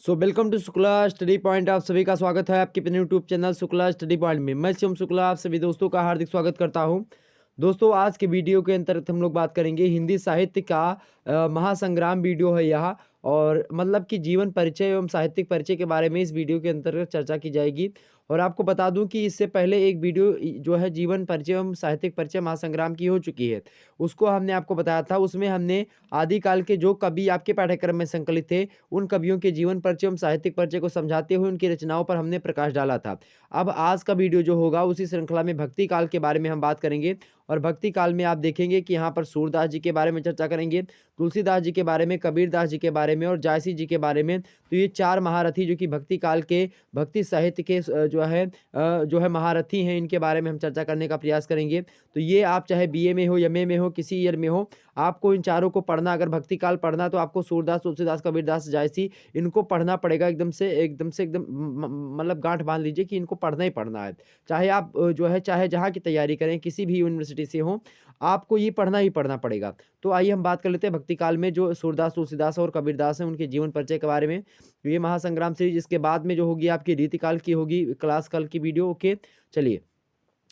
Welcome to Shukla Study Point. आप सभी का स्वागत है आपके अपने YouTube channel Shukla Study Point में। मैं शिवम शुक्ला आप सभी दोस्तों का हार्दिक स्वागत करता हूं। दोस्तों, आज के वीडियो के अंतर्गत हम लोग बात करेंगे हिंदी साहित्य का महासंग्राम वीडियो है यह, और मतलब कि जीवन परिचय एवं साहित्यिक परिचय के बारे में इस वीडियो के अंतर्गत चर्चा की जाएगी। और आपको बता दूं कि इससे पहले एक वीडियो जो है जीवन परिचय एवं साहित्यिक परिचय महासंग्राम की हो चुकी है। उसको हमने आपको बताया था, उसमें हमने आदिकाल के जो कवि आपके पाठ्यक्रम में संकलित थे उन कवियों के जीवन परिचय एवं साहित्यिक परिचय को समझाते हुए उनकी रचनाओं पर हमने प्रकाश डाला था। अब आज का वीडियो जो होगा उसी श्रृंखला में भक्ति काल के बारे में हम बात करेंगे। और भक्ति काल में आप देखेंगे कि यहाँ पर सूरदास जी के बारे में चर्चा करेंगे, तुलसीदास जी के बारे में, कबीरदास जी के बारे में और जायसी जी के बारे में। तो ये चार महारथी जो कि भक्ति काल के भक्ति साहित्य के जो है महारथी हैं, इनके बारे में हम चर्चा करने का प्रयास करेंगे। तो ये आप चाहे बीए में हो, एमए में हो, किसी ईयर में हो, आपको इन चारों को पढ़ना। अगर भक्ति काल पढ़ना तो आपको सूरदास, तुलसीदास, कबीरदास, जायसी इनको पढ़ना पड़ेगा। एकदम मतलब गांठ बांध लीजिए कि इनको पढ़ना ही पढ़ना है। चाहे आप जो है चाहे जहाँ की तैयारी करें, किसी भी यूनिवर्सिटी से हो, आपको ये पढ़ना ही पढ़ना पड़ेगा। तो आइए हम बात कर लेते हैं भक्ति काल में जो सूरदास, तुलसीदास और कबीरदास हैं उनके जीवन परिचय के बारे में। तो ये महासंग्राम सीरीज इसके बाद में जो होगी आपकी रीतिकाल की होगी, क्लास काल की वीडियो। ओके, चलिए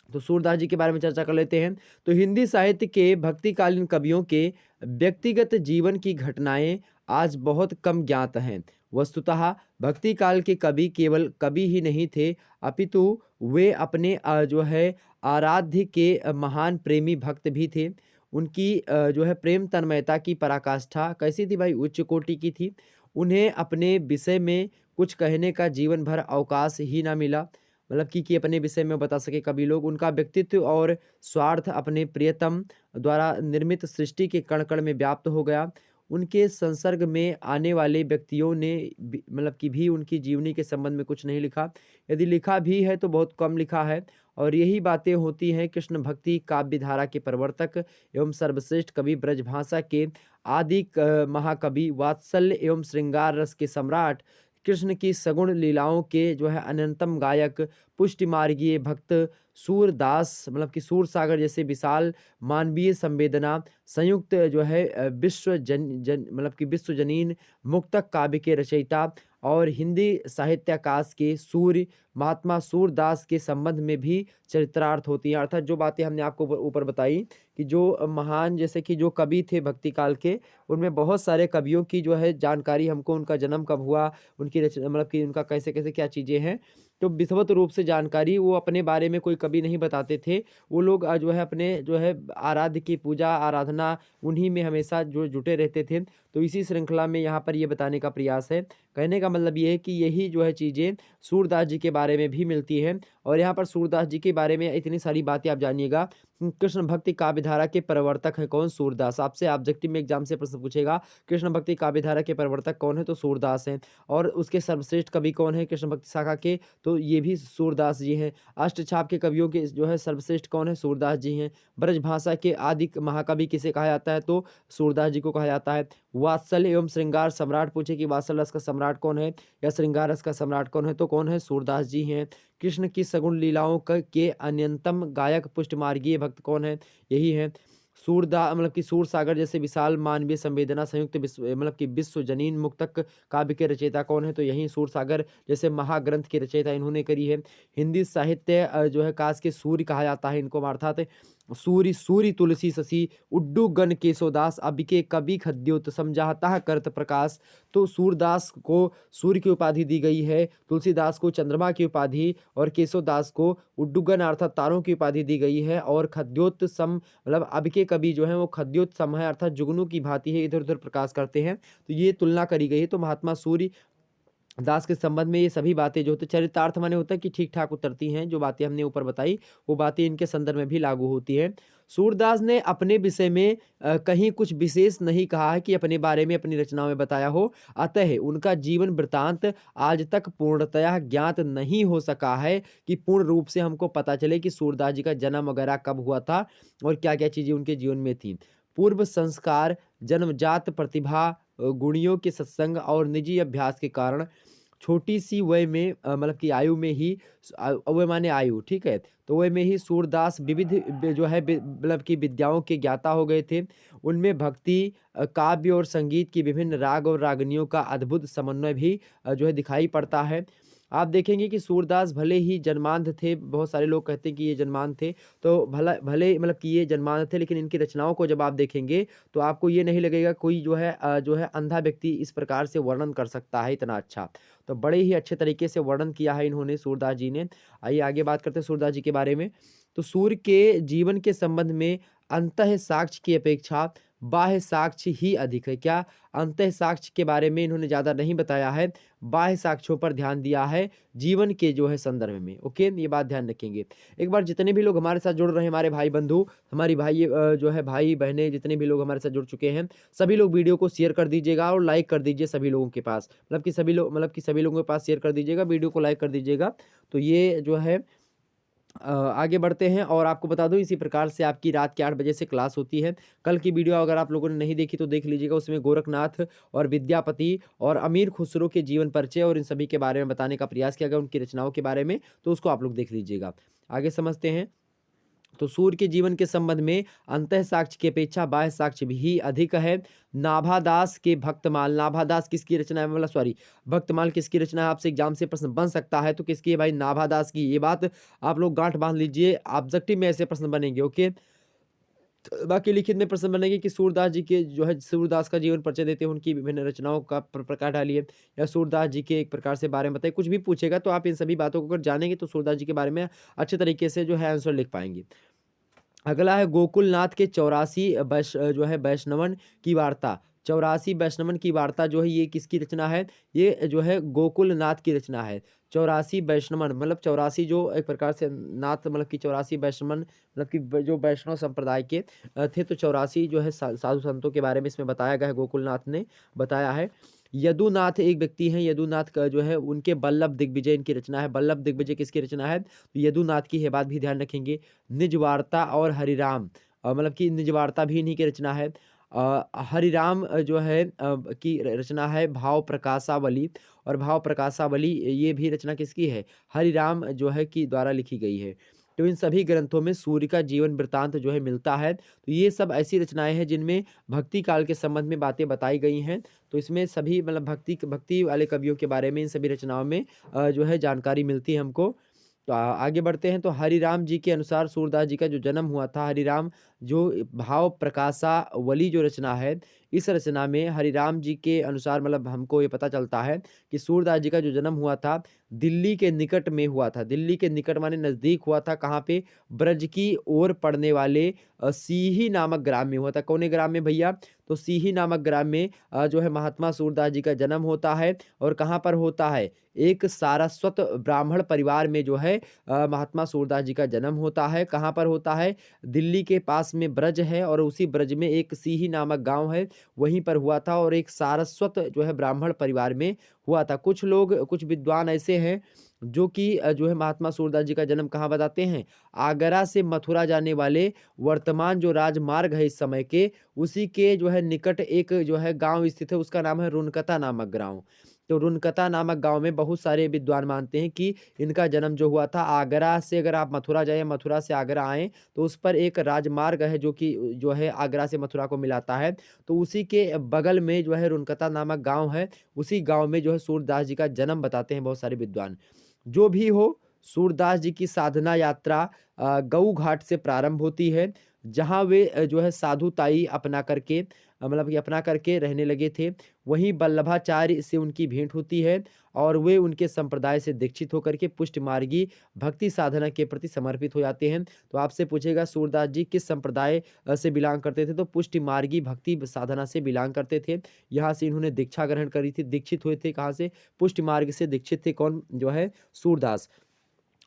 तो सूरदास जी के बारे में चर्चा कर लेते हैं। तो हिंदी साहित्य के भक्तिकालीन कवियों के व्यक्तिगत जीवन की घटनाएं आज बहुत कम ज्ञात हैं। वस्तुतः भक्ति काल के कवि केवल कवि ही नहीं थे, अपितु वे अपने जो है आराध्य के महान प्रेमी भक्त भी थे। उनकी जो है प्रेम तन्मयता की पराकाष्ठा कैसी थी भाई? उच्च कोटि की थी। उन्हें अपने विषय में कुछ कहने का जीवन भर अवकाश ही ना मिला, मतलब कि अपने विषय में बता सके कवि लोग। उनका व्यक्तित्व और स्वार्थ अपने प्रियतम द्वारा निर्मित सृष्टि के कण कण में व्याप्त हो गया। उनके संसर्ग में आने वाले व्यक्तियों ने मतलब कि भी उनकी जीवनी के संबंध में कुछ नहीं लिखा। यदि लिखा भी है तो बहुत कम लिखा है। और यही बातें होती हैं कृष्ण भक्ति काव्य धारा के प्रवर्तक एवं सर्वश्रेष्ठ कवि, ब्रजभाषा के आदि महाकवि, वात्सल्य एवं श्रृंगार रस के सम्राट, कृष्ण की सगुण लीलाओं के जो है अनंतम गायक, पुष्टि मार्गीय भक्त सूरदास, मतलब कि सूर सागर जैसे विशाल मानवीय संवेदना संयुक्त जो है विश्व जन जन मतलब कि विश्वजनीन मुक्तक काव्य के रचयिता और हिंदी साहित्याकाश के सूर्य महात्मा सूरदास के संबंध में भी चरित्रार्थ होती हैं। अर्थात जो बातें हमने आपको ऊपर बताई कि जो महान जैसे कि जो कवि थे भक्ति काल के, उनमें बहुत सारे कवियों की जो है जानकारी हमको, उनका जन्म कब हुआ, उनकी रचना मतलब कि उनका कैसे-कैसे क्या चीज़ें हैं, तो विधिवत रूप से जानकारी वो अपने बारे में कोई कभी नहीं बताते थे। वो लोग जो है अपने जो है आराध्य की पूजा आराधना उन्हीं में हमेशा जो जुटे रहते थे। तो इसी श्रृंखला में यहाँ पर ये बताने का प्रयास है। कहने का मतलब ये है कि यही जो है चीज़ें सूरदास जी के बारे में भी मिलती हैं। और यहाँ पर सूरदास जी के बारे में इतनी सारी बातें आप जानिएगा। कृष्ण भक्ति काव्य धारा के प्रवर्तक हैं कौन? सूरदास। आपसे ऑब्जेक्टिव में एग्जाम से प्रश्न पूछेगा कृष्ण भक्ति काव्य धारा के प्रवर्तक कौन है? तो सूरदास हैं। और उसके सर्वश्रेष्ठ कवि कौन है कृष्ण भक्ति शाखा के? तो ये भी सूरदास जी हैं। अष्टछाप के कवियों के जो है सर्वश्रेष्ठ कौन है? सूरदास जी हैं। ब्रजभाषा के आदि महाकवि किसे कहा जाता है? तो सूरदास जी को कहा जाता है। वात्सल्य एवं श्रृंगार सम्राट, पूछे कि वात्सल्य रस का सम्राट कौन है या श्रृंगार रस का सम्राट कौन है? तो कौन है? सूरदास जी हैं। कृष्ण की सगुण लीलाओं के अनंतम गायक पुष्टमार्गीय भक्त कौन है? यही है मतलब कि सूर सागर जैसे विशाल मानवीय संवेदना संयुक्त विश्व मतलब कि विश्व जनीन मुक्तक काव्य के रचयिता कौन है? तो यही सूर सागर जैसे महाग्रंथ की रचयिता इन्होंने करी है। हिंदी साहित्य जो है काश के सूर्य कहा जाता है इनको, अर्थात सूरी सूरी तुलसी शशि उड्डू गण केशोदास अबिके कवि खद्योत समझाता करत प्रकाश। तो सूरदास को सूर्य की उपाधि दी गई है, तुलसीदास को चंद्रमा की उपाधि और केशवदास को उड्डुगन अर्थात तारों की उपाधि दी गई है। और खद्योत सम मतलब अब के कवि जो है वो खद्योत सम है अर्थात जुगनू की भांति है, इधर उधर प्रकाश करते हैं। तो ये तुलना करी गई है। तो महात्मा सूर्य दास के संबंध में ये सभी बातें जो होती है चरितार्थ माने होता है कि ठीक ठाक उतरती हैं। जो बातें हमने ऊपर बताई वो बातें इनके संदर्भ में भी लागू होती हैं। सूरदास ने अपने विषय में कहीं कुछ विशेष नहीं कहा है कि अपने बारे में अपनी रचनाओं में बताया हो। अतः उनका जीवन वृतांत आज तक पूर्णतया ज्ञात नहीं हो सका है कि पूर्ण रूप से हमको पता चले कि सूरदास जी का जन्म वगैरह कब हुआ था और क्या क्या चीज़ें उनके जीवन में थी। पूर्व संस्कार, जन्मजात प्रतिभा, गुणियों के सत्संग और निजी अभ्यास के कारण छोटी सी वय में मतलब कि आयु में ही वय माने आयु, ठीक है? तो वय में ही सूरदास विविध जो है मतलब कि विद्याओं के ज्ञाता हो गए थे। उनमें भक्ति, काव्य और संगीत की विभिन्न राग और रागनियों का अद्भुत समन्वय भी जो है दिखाई पड़ता है। आप देखेंगे कि सूरदास भले ही जन्मांध थे, बहुत सारे लोग कहते हैं कि ये जन्मांध थे, तो भले मतलब कि ये जन्मांध थे, लेकिन इनकी रचनाओं को जब आप देखेंगे तो आपको ये नहीं लगेगा कोई जो है अंधा व्यक्ति इस प्रकार से वर्णन कर सकता है इतना अच्छा। तो बड़े ही अच्छे तरीके से वर्णन किया है इन्होंने, सूरदास जी ने। आइए आगे बात करते हैं सूरदास जी के बारे में। तो सूर्य के जीवन के संबंध में अंतः साक्ष्य की अपेक्षा बाह्य साक्ष्य ही अधिक है। क्या? अंतः साक्ष्य के बारे में इन्होंने ज़्यादा नहीं बताया है, बाह्य साक्ष्यों पर ध्यान दिया है जीवन के जो है संदर्भ में। ओके, ये बात ध्यान रखेंगे। एक बार जितने भी लोग हमारे साथ जुड़ रहे हैं, हमारे भाई बंधु, हमारी जो है भाई बहनें, जितने भी लोग हमारे साथ जुड़ चुके हैं, सभी लोग वीडियो को शेयर कर दीजिएगा और लाइक कर दीजिए सभी लोगों के पास। मतलब कि सभी लोगों के पास शेयर कर दीजिएगा, वीडियो को लाइक कर दीजिएगा। तो ये जो है आगे बढ़ते हैं और आपको बता दूं इसी प्रकार से आपकी रात के 8 बजे से क्लास होती है। कल की वीडियो अगर आप लोगों ने नहीं देखी तो देख लीजिएगा, उसमें गोरखनाथ और विद्यापति और अमीर खुसरो के जीवन परिचय और इन सभी के बारे में बताने का प्रयास किया गया, उनकी रचनाओं के बारे में, तो उसको आप लोग देख लीजिएगा। आगे समझते हैं। तो सूर्य के जीवन के संबंध में अंतः साक्ष्य की अपेक्षा बाह्य साक्ष्य भी अधिक है। नाभादास के भक्तमाल, नाभादास किसकी रचना है, मतलब सॉरी, भक्तमाल किसकी रचना है? आपसे एग्जाम से प्रश्न बन सकता है, तो किसकी है भाई? नाभादास की। ये बात आप लोग गांठ बांध लीजिए, ऑब्जेक्टिव में ऐसे प्रश्न बनेंगे। ओके, बाकी लिखित में प्रश्न बनेंगे कि सूरदास जी के जो है, सूरदास का जीवन परिचय देते हैं, उनकी विभिन्न रचनाओं का प्रकार डालिए, या सूरदास जी के एक प्रकार से बारे में बताइए। कुछ भी पूछेगा तो आप इन सभी बातों को अगर जानेंगे तो सूरदास जी के बारे में अच्छे तरीके से जो है आंसर लिख पाएंगे। अगला है गोकुलनाथ के 84 जो है वैष्णवन की वार्ता। 84 वैष्णवन की वार्ता जो है ये किसकी रचना है? ये जो है गोकुलनाथ की रचना है। 84 वैष्णवन मतलब 84 जो एक प्रकार से नाथ, मतलब कि 84 वैष्णवन मतलब कि जो वैष्णव संप्रदाय के थे, तो 84 जो है साधु संतों के बारे में इसमें बताया गया है, गोकुलनाथ ने बताया है। यदुनाथ एक व्यक्ति हैं, यदुनाथ का जो है उनके बल्लभ दिग्विजय इनकी रचना है। बल्लभ दिग्विजय किसकी रचना है? तो यदुनाथ की है, बात भी ध्यान रखेंगे। निज वार्ता और हरिराम, मतलब कि निज वार्ता भी इन्हीं की रचना है। हरिराम जो है की रचना है भाव प्रकाशावली, और भाव प्रकाशावली ये भी रचना किसकी है? हरिराम जो है की द्वारा लिखी गई है। तो इन सभी ग्रंथों में सूर्य का जीवन वृत्तांत जो है मिलता है। तो ये सब ऐसी रचनाएं हैं जिनमें भक्ति काल के संबंध में बातें बताई गई हैं। तो इसमें सभी मतलब भक्ति वाले कवियों के बारे में इन सभी रचनाओं में जो है जानकारी मिलती है हमको। तो आगे बढ़ते हैं। तो हरिराम जी के अनुसार सूरदास जी का जो जन्म हुआ था, हरिराम जो भाव प्रकाशावली जो रचना है, इस रचना में हरिराम जी के अनुसार मतलब हमको ये पता चलता है कि सूरदास जी का जो जन्म हुआ था दिल्ली के निकट में हुआ था। दिल्ली के निकट माने नज़दीक हुआ था, कहाँ पे? ब्रज की ओर पड़ने वाले सीही नामक ग्राम में हुआ था। कौन ग्राम में भैया? तो सीही नामक ग्राम में जो है महात्मा सूरदास जी का जन्म होता है। और कहाँ पर होता है? एक सारस्वत ब्राह्मण परिवार में जो है महात्मा सूरदास जी का जन्म होता है। कहाँ पर होता है? दिल्ली के पास में ब्रज है, और उसी ब्रज में एक सीही नामक गांव है, वहीं पर हुआ था, और एक सारस्वत जो है ब्राह्मण परिवार में हुआ था। कुछ लोग, कुछ विद्वान ऐसे हैं जो कि जो है महात्मा सूरदास जी का जन्म कहाँ बताते हैं? आगरा से मथुरा जाने वाले वर्तमान जो राजमार्ग है इस समय के, उसी के जो है निकट एक जो है गांव स्थित है, उसका नाम है रुनकता नामक गांव। तो रुनकता नामक गांव में बहुत सारे विद्वान मानते हैं कि इनका जन्म जो हुआ था आगरा से, अगर आप मथुरा जाए, मथुरा से आगरा आएँ, तो उस पर एक राजमार्ग है जो कि जो है आगरा से मथुरा को मिलाता है। तो उसी के बगल में जो है रुनकता नामक गाँव है, उसी गाँव में जो है सूरदास जी का जन्म बताते हैं बहुत सारे विद्वान। जो भी हो, सूरदास जी की साधना यात्रा गऊ घाट से प्रारंभ होती है, जहाँ वे जो है साधुताई अपना करके मतलब कि अपना करके रहने लगे थे। वहीं वल्लभाचार्य से उनकी भेंट होती है, और वे उनके संप्रदाय से दीक्षित होकर के पुष्ट मार्गी भक्ति साधना के प्रति समर्पित हो जाते हैं। तो आपसे पूछेगा सूरदास जी किस संप्रदाय से बिलॉन्ग करते थे? तो पुष्टि मार्गी भक्ति साधना से बिलॉन्ग करते थे। यहाँ से इन्होंने दीक्षा ग्रहण करी थी, दीक्षित हुए थे। कहाँ से? पुष्टि मार्ग से दीक्षित थे। कौन? जो है सूरदास।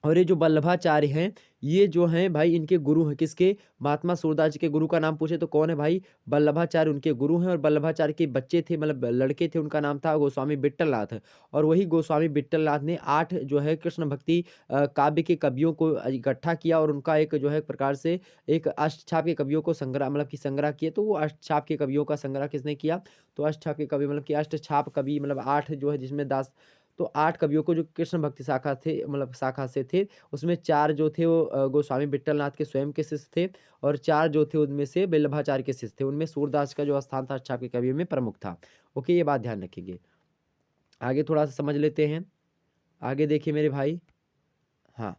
और ये जो वल्लभाचार्य हैं, ये जो हैं भाई इनके गुरु हैं, किसके? महात्मा सूरदास जी के गुरु का नाम पूछे तो कौन है भाई? वल्लभाचार्य उनके गुरु हैं। और वल्लभाचार्य के बच्चे थे, मतलब लड़के थे, उनका नाम था गोस्वामी विट्ठलनाथ। और वही गोस्वामी विट्ठलनाथ ने 8 जो है कृष्ण भक्ति काव्य के कवियों को इकट्ठा किया, और उनका एक जो है एक प्रकार से एक अष्टछाप के कवियों को संग्रह मतलब कि संग्रह किए। तो वो अष्टछाप के कवियों का संग्रह किसने किया? तो अष्टछाप के कवि मतलब कि अष्टछाप कवि मतलब 8 जो है, जिसमें दास तो 8 कवियों को जो कृष्ण भक्ति शाखा थे मतलब शाखा से थे, उसमें 4 जो थे वो गोस्वामी विट्ठलनाथ के स्वयं के शिष्य थे और 4 जो थे उनमें से वल्लभाचार्य के शिष्य थे। उनमें सूरदास का जो स्थान था अष्टावक्र के कवियों में प्रमुख था। ओके, ये बात ध्यान रखिए। आगे थोड़ा-सा समझ लेते हैं। आगे देखिए मेरे भाई। हाँ।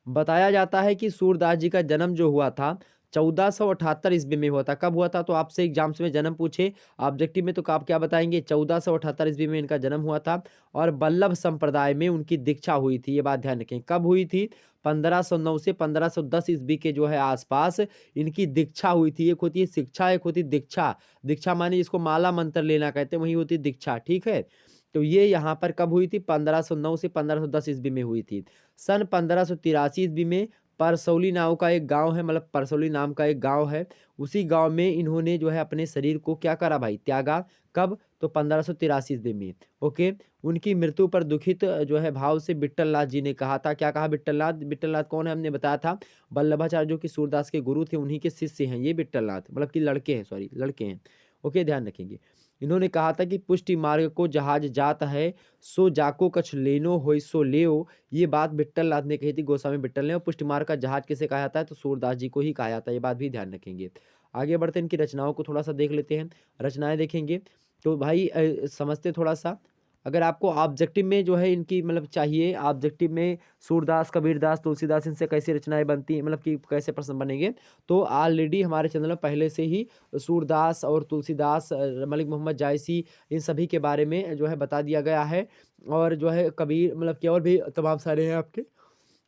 बताया जाता है कि सूरदास जी का जन्म जो हुआ था 1478 ईस्वी में हुआ था। कब हुआ था? तो आपसे एग्जाम्स में जन्म पूछे, ऑब्जेक्टिव में तो आप क्या बताएंगे? 1478 ईस्वी में इनका जन्म हुआ था और वल्लभ संप्रदाय में उनकी दीक्षा हुई थी। ये बात ध्यान रखें। कब हुई थी? 1509 से 1510 ईस्वी के जो है आसपास इनकी दीक्षा हुई थी। एक होती है शिक्षा, एक होती है दीक्षा। दीक्षा माने जिसको माला मंत्र लेना कहते हैं, वही होती है दीक्षा। ठीक है, तो ये यहाँ पर कब हुई थी? 1509 से 1510 ईस्वी में हुई थी। सन 1583 ईस्वी में परसौली नाम का एक गांव है, मतलब परसौली नाम का एक गांव है, उसी गांव में इन्होंने जो है अपने शरीर को क्या करा भाई? त्यागा। कब? तो 1583 ईस्वी में। ओके, उनकी मृत्यु पर दुखित जो है भाव से विट्ठलनाथ जी ने कहा था, क्या कहा? विट्ठलनाथ। विट्ठलनाथ कौन है? हमने बताया था वल्लभाचार्य जो कि सूरदास के गुरु थे, उन्हीं के शिष्य हैं ये विट्ठलनाथ, मतलब कि लड़के हैं, सॉरी लड़के हैं। ओके, ध्यान रखेंगे। इन्होंने कहा था कि पुष्टि मार्ग को जहाज जात है, सो जाको कछ लेनो होय सो लेओ। ये बात विट्ठलनाथ ने कही थी, गोस्वामी विट्ठल ने। और पुष्टि मार्ग का जहाज किसे कहा जाता है? तो सूरदास जी को ही कहा जाता है। ये बात भी ध्यान रखेंगे। आगे बढ़ते हैं, इनकी रचनाओं को थोड़ा सा देख लेते हैं। रचनाएं देखेंगे तो भाई समझते थोड़ा सा। अगर आपको ऑब्जेक्टिव में जो है इनकी मतलब चाहिए, ऑब्जेक्टिव में सूरदास, कबीरदास, तुलसीदास, इनसे कैसी रचनाएं बनती हैं, मतलब कि कैसे प्रश्न बनेंगे, तो ऑलरेडी हमारे चैनल में पहले से ही सूरदास और तुलसीदास, मलिक मोहम्मद जायसी, इन सभी के बारे में जो है बता दिया गया है। और जो है कबीर मतलब कि और भी तमाम सारे हैं आपके,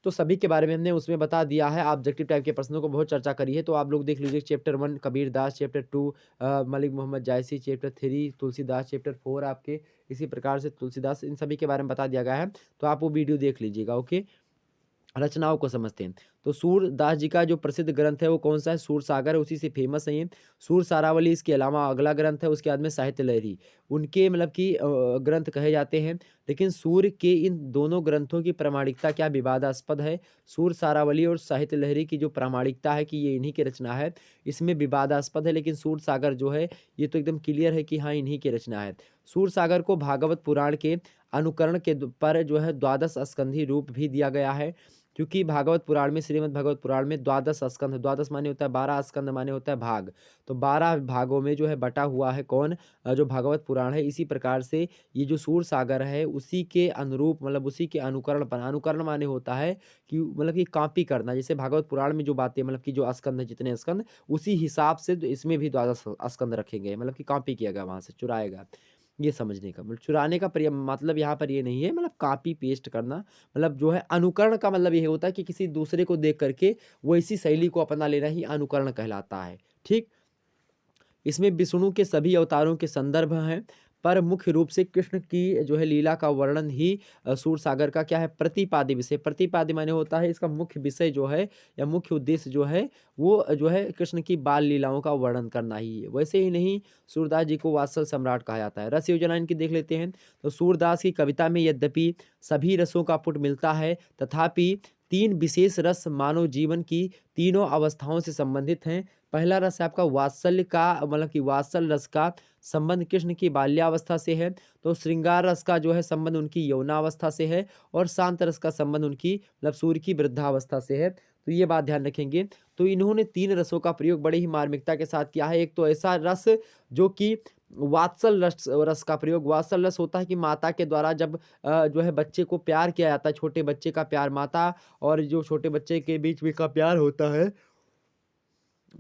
तो सभी के बारे में हमने उसमें बता दिया है। ऑब्जेक्टिव टाइप के प्रश्नों को बहुत चर्चा करी है, तो आप लोग देख लीजिए। चैप्टर 1 कबीरदास, चैप्टर 2 मलिक मोहम्मद जायसी, चैप्टर 3 तुलसीदास, चैप्टर 4 आपके इसी प्रकार से तुलसीदास, इन सभी के बारे में बता दिया गया है, तो आप वो वीडियो देख लीजिएगा। ओके, रचनाओं को समझते हैं। तो सूरदास जी का जो प्रसिद्ध ग्रंथ है वो कौन सा है? सूर सागर है, उसी से फेमस है ये। सूर सारावली इसके अलावा अगला ग्रंथ है, उसके बाद में साहित्य लहरी, उनके मतलब कि ग्रंथ कहे जाते हैं। लेकिन सूर के इन दोनों ग्रंथों की प्रामाणिकता क्या विवादास्पद है? सूर सारावली और साहित्य लहरी की जो प्रामाणिकता है कि ये इन्हीं की रचना है, इसमें विवादास्पद है। लेकिन सूर सागर जो है ये तो एकदम क्लियर है कि हाँ इन्हीं की रचना है। सूर सागर को भागवत पुराण के अनुकरण के पर जो है द्वादश स्कंधी रूप भी दिया गया है, क्योंकि भागवत पुराण में, श्रीमद् भागवत पुराण में द्वादश स्कंध, द्वादश माने होता है 12, स्कंद माने होता है भाग, तो 12 भागों में जो है बटा हुआ है कौन? जो भागवत पुराण है। इसी प्रकार से ये जो सूर सागर है उसी के अनुरूप, मतलब उसी के अनुकरण पर, अनुकरण माने होता है कि मतलब कि कॉपी करना। जैसे भागवत पुराण में जो बातें मतलब कि जो स्कंद है, जितने स्कंद, उसी हिसाब से इसमें भी द्वादश स्कंद रखे गए, मतलब कि कॉपी किया गया, वहां से चुराएगा। ये समझने का मतलब चुराने का मतलब यहाँ पर ये नहीं है, मतलब कॉपी पेस्ट करना, मतलब जो है अनुकरण का मतलब ये होता है कि किसी दूसरे को देख करके वो इसी शैली को अपना लेना ही अनुकरण कहलाता है। ठीक, इसमें विष्णु के सभी अवतारों के संदर्भ हैं, पर मुख्य रूप से कृष्ण की जो है लीला का वर्णन ही सूर सागर का क्या है? प्रतिपाद्य विषय। प्रतिपाद्य माने होता है इसका मुख्य विषय जो है या मुख्य उद्देश्य जो है वो जो है कृष्ण की बाल लीलाओं का वर्णन करना ही है। वैसे ही नहीं, सूरदास जी को वात्सल सम्राट कहा जाता है। रस योजना इनकी देख लेते हैं। तो सूरदास की कविता में यद्यपि सभी रसों का पुट मिलता है, तथापि 3 विशेष रस मानव जीवन की तीनों अवस्थाओं से संबंधित हैं। पहला रस है आपका वात्सल्य का, मतलब कि वात्सल रस का संबंध कृष्ण की बाल्यावस्था से है। तो श्रृंगार रस का जो है संबंध उनकी यौनावस्था से है, और शांत रस का संबंध उनकी मतलब सूर्य की वृद्धावस्था से है। तो ये बात ध्यान रखेंगे। तो इन्होंने 3 रसों का प्रयोग बड़े ही मार्मिकता के साथ किया है। एक तो ऐसा रस जो कि वात्सल रस, रस का प्रयोग, वात्सल रस होता है कि माता के द्वारा जब जो है बच्चे को प्यार किया जाता है, छोटे बच्चे का प्यार, माता और जो छोटे बच्चे के बीच में का प्यार होता है,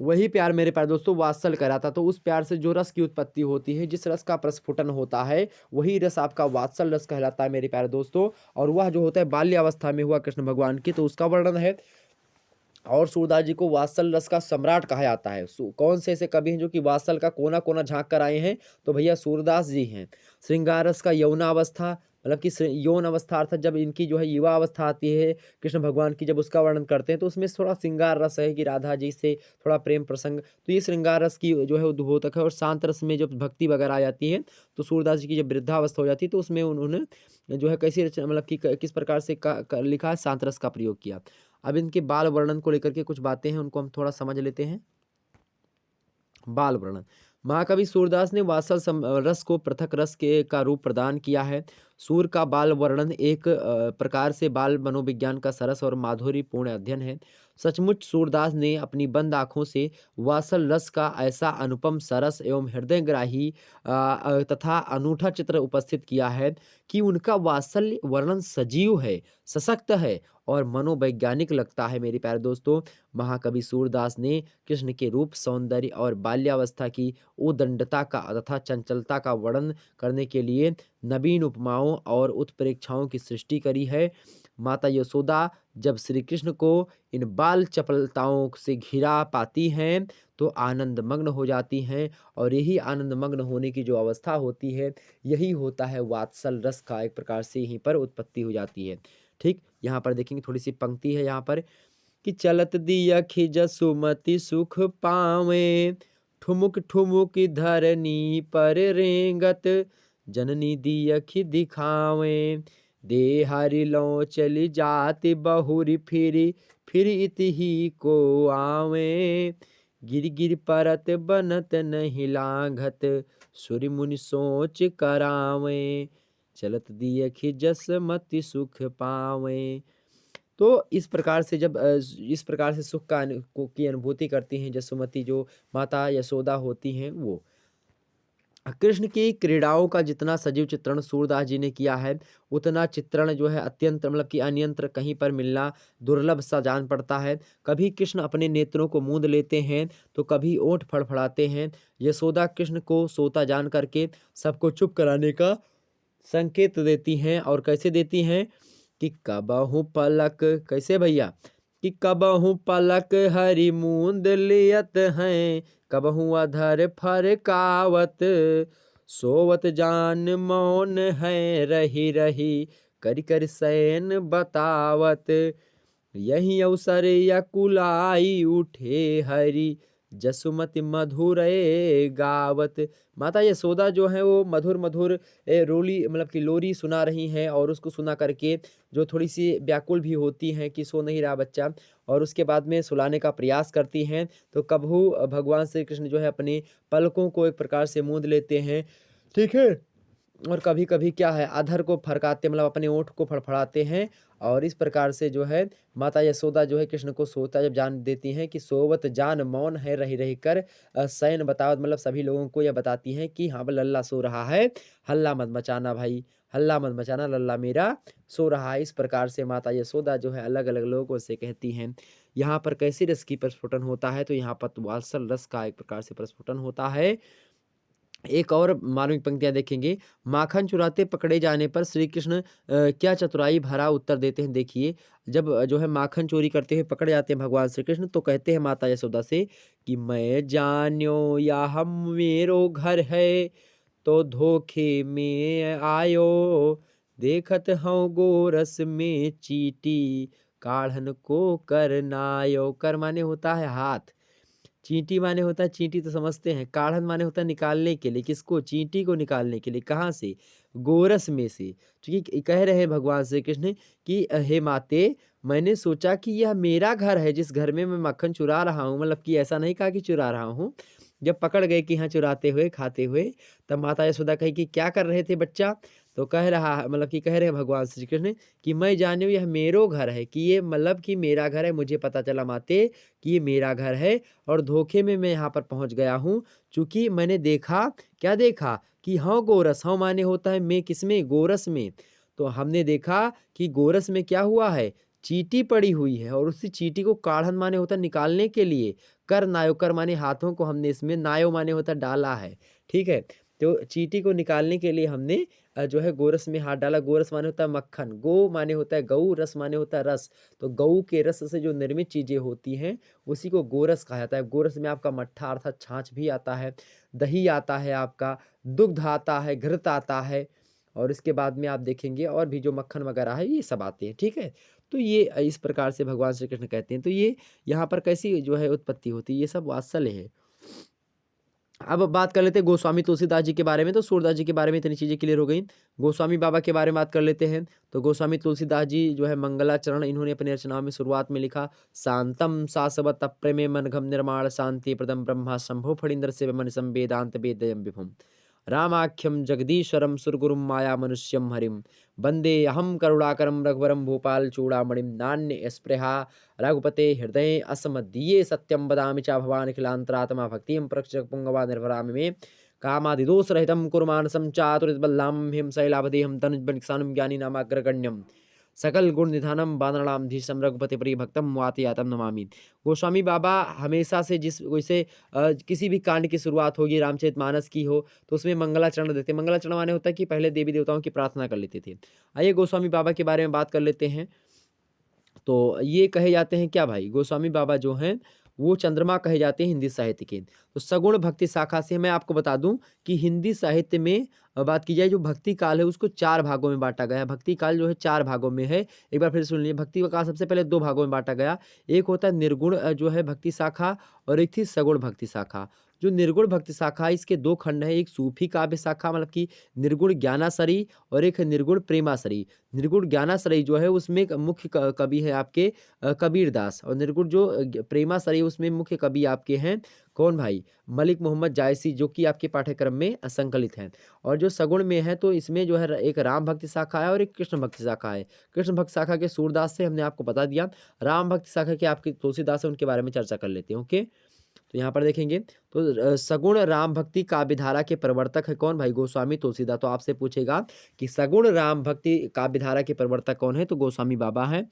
वही प्यार मेरे प्यारे दोस्तों वात्सल कहलाता। तो उस प्यार से जो रस की उत्पत्ति होती है, जिस रस का प्रस्फुटन होता है, वही रस आपका वात्सल रस कहलाता है मेरे प्यारे दोस्तों। और वह जो होता है बाल्यावस्था में हुआ कृष्ण भगवान की, तो उसका वर्णन है। और सूरदास जी को वात्सल रस का सम्राट कहा जाता है। कौन से ऐसे कवि हैं जो कि वात्सल का कोना कोना झांक कर आए हैं? तो भैया सूरदास जी हैं। श्रृंगार रस का यौनावस्था, मतलब कि यौन अवस्था अर्थात जब इनकी जो है युवा अवस्था आती है कृष्ण भगवान की, जब उसका वर्णन करते हैं तो उसमें थोड़ा श्रृंगार रस है कि राधा जी से थोड़ा प्रेम प्रसंग, तो ये श्रृंगार रस की जो है उद्बोधक है। और शांत रस में जब भक्ति वगैरह आ जाती है, तो सूरदास जी की जब वृद्धावस्था हो जाती है, तो उसमें उन्होंने जो है कैसी रचना, मतलब कि किस प्रकार से लिखा है, शांत रस का प्रयोग किया। अब इनके बाल वर्णन को लेकर के कुछ बातें हैं, उनको हम थोड़ा समझ लेते हैं। बाल वर्णन, महाकवि सूरदास ने वात्सल रस को पृथक रस के का रूप प्रदान किया है। सूर का बाल वर्णन एक प्रकार से बाल मनोविज्ञान का सरस और माधुर्यपूर्ण अध्ययन है। सचमुच सूरदास ने अपनी बंद आँखों से वात्सल रस का ऐसा अनुपम सरस एवं हृदयग्राही तथा अनूठा चित्र उपस्थित किया है कि उनका वात्सल्य वर्णन सजीव है, सशक्त है और मनोवैज्ञानिक लगता है। मेरे प्यारे दोस्तों, महाकवि सूरदास ने कृष्ण के रूप, सौंदर्य और बाल्यावस्था की उदंडता का तथा चंचलता का वर्णन करने के लिए नवीन उपमाओं और उत्प्रेक्षाओं की सृष्टि करी है। माता यशोदा जब श्री कृष्ण को इन बाल चपलताओं से घिरा पाती हैं तो आनंद मग्न हो जाती हैं, और यही आनंद मग्न होने की जो अवस्था होती है, यही होता है वात्सल रस का एक प्रकार से यहीं पर उत्पत्ति हो जाती है। ठीक, यहाँ पर देखेंगे थोड़ी सी पंक्ति है यहाँ पर कि चलत दियखि जसुमति सुख पावे, ठुमुक ठुमुक धरनी पर रेंगत, जननी दियखि दिखावे, दे हरि लो चली जाति बहुरी फिरी, फिर इतही को आवे, गिर गिर परत बनत नहीं लाघत, सुर मुनि सोच करावे, चलत दियखि जसमति सुख पावे। तो इस प्रकार से जब इस प्रकार से सुख का की अनुभूति करती हैं जसुमती, जो माता यशोदा होती हैं वो। कृष्ण की क्रीड़ाओं का जितना सजीव चित्रण सूरदास जी ने किया है, उतना चित्रण जो है अत्यंत मतलब कि अन्यंत्र कहीं पर मिलना दुर्लभ सा जान पड़ता है। कभी कृष्ण अपने नेत्रों को मूंद लेते हैं तो कभी ओंठ फड़फड़ाते हैं। यशोदा कृष्ण को सोता जान करके सबको चुप कराने का संकेत देती हैं, और कैसे देती हैं कि कबहु पलक, कैसे भैया, कि कबहु पलक हरि मूंद लियत हैं, कबहु अधर फरकावत, सोवत जान मौन है रही रही, करि करि शयन बतावत, यही अवसर यकुलाई उठे हरि, जसुमति मधुर गावत। माता यशोदा जो है वो मधुर मधुर रोली मतलब कि लोरी सुना रही हैं, और उसको सुना करके जो थोड़ी सी व्याकुल भी होती हैं कि सो नहीं रहा बच्चा, और उसके बाद में सुलाने का प्रयास करती हैं। तो कभू भगवान श्री कृष्ण जो है अपने पलकों को एक प्रकार से मूंद लेते हैं, ठीक है, और कभी कभी क्या है अधर को फरकाते मतलब अपने ओंठ को फड़फड़ाते हैं, और इस प्रकार से जो है माता यशोदा जो है कृष्ण को सोता जब जान देती हैं कि सोवत जान मौन है रही रही कर, शयन बतावत मतलब सभी लोगों को यह बताती हैं कि हाँ लल्ला सो रहा है, हल्ला मत मचाना भाई, हल्ला मत मचाना, लल्ला मेरा सो रहा है। इस प्रकार से माता यशोदा जो है अलग अलग लोगों से कहती हैं। यहाँ पर कैसी रस की प्रस्फुटन होता है, तो यहाँ पर वात्सल रस का एक प्रकार से प्रस्फुटन होता है। एक और मार्मिक पंक्तियाँ देखेंगे, माखन चुराते पकड़े जाने पर श्री कृष्ण क्या चतुराई भरा उत्तर देते हैं। देखिए, जब जो है माखन चोरी करते हुए पकड़े जाते हैं भगवान श्री कृष्ण, तो कहते हैं माता यशोदा से कि मैं जान्यो या हम मेरो घर है, तो धोखे में आयो, देखत हूँ गोरस में चीटी, काढ़न को करनायो। कर माने होता है हाथ, चींटी माने होता है, चींटी तो समझते हैं, काढ़न माने होता है निकालने के लिए, किसको, चींटी को निकालने के लिए, कहाँ से, गोरस में से। क्योंकि कह रहे हैं भगवान श्री कृष्ण कि हे माते, मैंने सोचा कि यह मेरा घर है जिस घर में मैं मक्खन चुरा रहा हूँ, मतलब कि ऐसा नहीं कहा कि चुरा रहा हूँ। जब पकड़ गए कि हाँ चुराते हुए खाते हुए, तब माता यशोदा कही कि क्या कर रहे थे बच्चा, तो कह रहा मतलब कि कह रहे हैं भगवान श्री कृष्ण कि मैं जाने यह मेरो घर है, कि ये मतलब कि मेरा घर है, मुझे पता चला माते कि ये मेरा घर है, और धोखे में मैं यहाँ पर पहुँच गया हूँ। चूँकि मैंने देखा, क्या देखा कि हाँ गोरस, हाँ माने होता है मैं किसमें, गोरस में। तो हमने देखा कि गोरस में क्या हुआ है, चींटी पड़ी हुई है, और उसी चींटी को काढ़न माने होता है निकालने के लिए, कर नायो, कर माने हाथों को हमने इसमें, नायो माने होता है डाला है, ठीक है। तो चींटी को निकालने के लिए हमने जो है गोरस में हाथ डाला। गोरस माने होता है मक्खन, गो माने होता है गऊ, रस माने होता है रस। तो गऊ के रस से जो निर्मित चीज़ें होती हैं उसी को गोरस कहा जाता है। गोरस में आपका मट्ठा अर्थात छाछ भी आता है, दही आता है, आपका दुग्ध आता है, घृत आता है, और इसके बाद में आप देखेंगे और भी जो मक्खन वगैरह है ये सब आते हैं, ठीक है। तो ये इस प्रकार से भगवान श्री कृष्ण कहते हैं। तो ये यहाँ पर कैसी जो है उत्पत्ति होती है, ये सब वात्सल्य है। अब बात कर लेते हैं गोस्वामी तुलसीदास जी के बारे में। तो सूरदास जी के बारे में इतनी चीज़ें क्लियर हो गई। गोस्वामी बाबा के बारे में बात कर लेते हैं। तो गोस्वामी तुलसीदास जी जो है मंगलाचरण इन्होंने अपनी रचनाओं में शुरुआत में लिखा, शांतम शाश्वत प्रेमे मनघम निर्माण शांति प्रदम ब्रह्मा शंभो फणींद्र से मन संवेदांत वेदयम विभुम रामाख्यम जगदीश्वरम सुरगुरुम माया मनुष्यम हरिम वंदे अहम करुणाकरम रघुवरम भूपाल चूड़ामणिम नान्य स्पृहा रघुपते हृदय असमदीये सत्यम वदामि च भवान् अखिलान्तरात्मा भक्तिं प्रक्षक पुंगवा निर्भरामि मे कामादिदोष रहितं कुर्मानसं चातुर्बल्लां हिम शैलावदेहं तनुजनिक्षानं ज्ञानी नामाग्रगण्यम सकल गुण निधानम बानराम धीशम रघुपति प्रिय भक्तम वातियातम नमामि। गोस्वामी बाबा हमेशा से जिस वैसे किसी भी कांड की शुरुआत होगी, रामचरितमानस की हो, तो उसमें मंगलाचरण देते। मंगलाचरण माने होता है कि पहले देवी देवताओं की प्रार्थना कर लेते थे। आइए गोस्वामी बाबा के बारे में बात कर लेते हैं। तो ये कहे जाते हैं क्या भाई, गोस्वामी बाबा जो हैं वो चंद्रमा कहे जाते हैं हिंदी साहित्य के। तो सगुण भक्ति शाखा से मैं आपको बता दूं कि हिंदी साहित्य में बात की जाए जो भक्ति काल है उसको 4 भागों में बांटा गया है। भक्ति काल जो है 4 भागों में है। एक बार फिर सुन लीजिए, भक्ति काल सबसे पहले 2 भागों में बांटा गया। एक होता है निर्गुण जो है भक्ति शाखा, और एक थी सगुण भक्ति शाखा। जो निर्गुण भक्ति शाखा है इसके 2 खंड है, एक सूफी काव्य शाखा मतलब कि निर्गुण ज्ञानासरी, और एक है निर्गुण प्रेमासरी। निर्गुण ज्ञानाश्रयी जो है उसमें एक मुख्य कवि है आपके कबीर दास, और निर्गुण जो प्रेमाश्रयी उसमें मुख्य कवि आपके हैं कौन भाई, मलिक मोहम्मद जायसी, जो कि आपके पाठ्यक्रम में संकलित हैं। और जो सगुण में है तो इसमें जो है एक राम भक्ति शाखा है और एक कृष्ण भक्ति शाखा है। कृष्ण भक्ति शाखा के सूरदास से हमने आपको बता दिया। राम भक्ति शाखा के आपके तुलसीदास है, उनके बारे में चर्चा कर लेते हैं। ओके, तो यहाँ पर देखेंगे तो सगुण राम भक्ति काव्य धारा के प्रवर्तक है कौन भाई, गोस्वामी तुलसीदास। तो आपसे पूछेगा कि सगुण राम भक्ति काव्य धारा के प्रवर्तक कौन है, तो गोस्वामी बाबा है।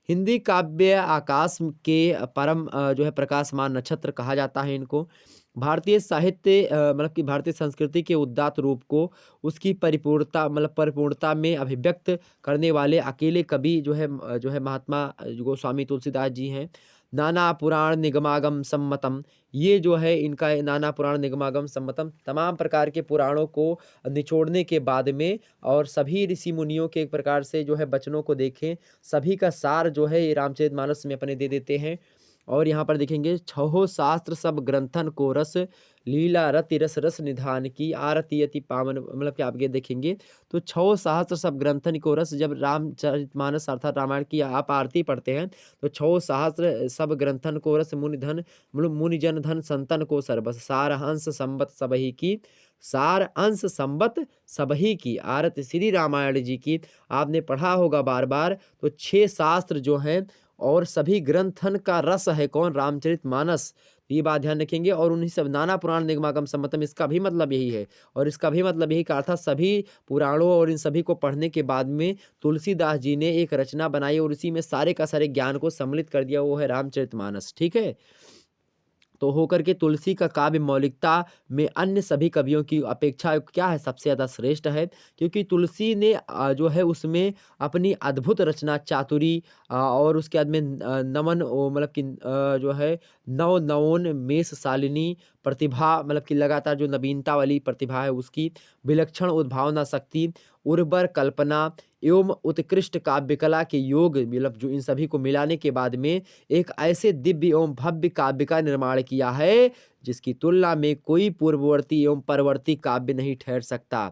हिंदी काव्य आकाश के परम जो है प्रकाशमान नक्षत्र कहा जाता है इनको। भारतीय साहित्य मतलब कि भारतीय संस्कृति के उदात्त रूप को उसकी परिपूर्णता मतलब परिपूर्णता में अभिव्यक्त करने वाले अकेले कवि जो है महात्मा गोस्वामी तुलसीदास जी हैं। नाना पुराण निगमागम सम्मतम, ये जो है इनका नाना पुराण निगमागम सम्मतम, तमाम प्रकार के पुराणों को निचोड़ने के बाद में और सभी ऋषि मुनियों के एक प्रकार से जो है वचनों को देखें, सभी का सार जो है ये रामचरितमानस में अपने दे देते हैं। और यहाँ पर देखेंगे छहो शास्त्र सब ग्रंथन को रस लीला रति रस रस निधान की आरती अति पावन, मतलब कि आप ये देखेंगे तो छहो सहस्त्र सब ग्रंथन को रस, जब रामचरितमानस अर्थात रामायण की आप आरती पढ़ते हैं तो छहो सहस्त्र सब ग्रंथन को रस मुनि धन मुनि जन धन संतन को सरबस सार हंस संबत सबही की, सार अंश संबत सबही की आरती श्री रामायण जी की आपने पढ़ा होगा बार बार। तो 6 शास्त्र जो हैं और सभी ग्रंथन का रस है कौन, रामचरितमानस। तो ये बात ध्यान रखेंगे। और उन्हीं सब नाना पुराण निगमागम सम्मतम, इसका भी मतलब यही है, और इसका भी मतलब यही का अर्थात सभी पुराणों और इन सभी को पढ़ने के बाद में तुलसीदास जी ने एक रचना बनाई और उसी में सारे का सारे ज्ञान को सम्मिलित कर दिया, वो है रामचरितमानस। ठीक है, तो होकर के तुलसी का काव्य मौलिकता में अन्य सभी कवियों की अपेक्षा क्या है, सबसे ज़्यादा श्रेष्ठ है, क्योंकि तुलसी ने जो है उसमें अपनी अद्भुत रचना चातुरी और उसके बाद में नमन मतलब कि जो है नवोन मेष शालिनी प्रतिभा, मतलब कि लगातार जो नवीनता वाली प्रतिभा है उसकी, विलक्षण उद्भावना शक्ति, उर्वर कल्पना एवं उत्कृष्ट काव्य कला के योग, मतलब जो इन सभी को मिलाने के बाद में एक ऐसे दिव्य एवं भव्य काव्य का निर्माण किया है जिसकी तुलना में कोई पूर्ववर्ती एवं परवर्ती काव्य नहीं ठहर सकता।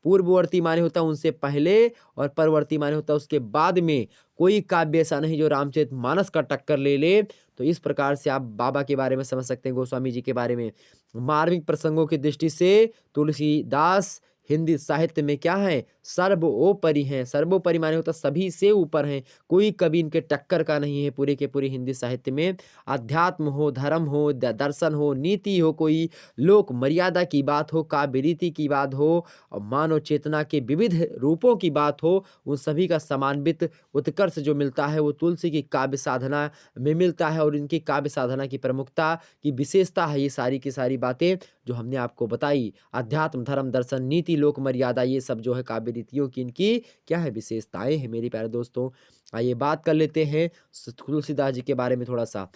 पूर्ववर्ती माने होता है उनसे पहले, और परवर्ती माने होता है उसके बाद में। कोई काव्य ऐसा नहीं जो रामचरितमानस का टक्कर ले ले। तो इस प्रकार से आप बाबा के बारे में समझ सकते हैं, गोस्वामी जी के बारे में। मार्मिक प्रसंगों की दृष्टि से तुलसीदास हिंदी साहित्य में क्या है, सर्वोपरि हैं। सर्वोपरि माने होता सभी से ऊपर हैं, कोई कवि इनके टक्कर का नहीं है पूरे के पूरे हिंदी साहित्य में। अध्यात्म हो, धर्म हो, दर्शन हो, नीति हो, कोई लोक मर्यादा की बात हो, काव्य रीति की बात हो, और मानव चेतना के विविध रूपों की बात हो, उन सभी का समान्वित उत्कर्ष जो मिलता है वो तुलसी की काव्य साधना में मिलता है। और इनकी काव्य साधना की प्रमुखता की विशेषता है ये सारी की सारी बातें जो हमने आपको बताई। अध्यात्म, धर्म, दर्शन, नीति, लोक मर्यादा, ये सब जो है काव्य रीतियों की इनकी क्या है, विशेषताएं हैं मेरे प्यारे दोस्तों। आइए बात कर लेते हैं तुलसीदास जी के बारे में थोड़ा सा।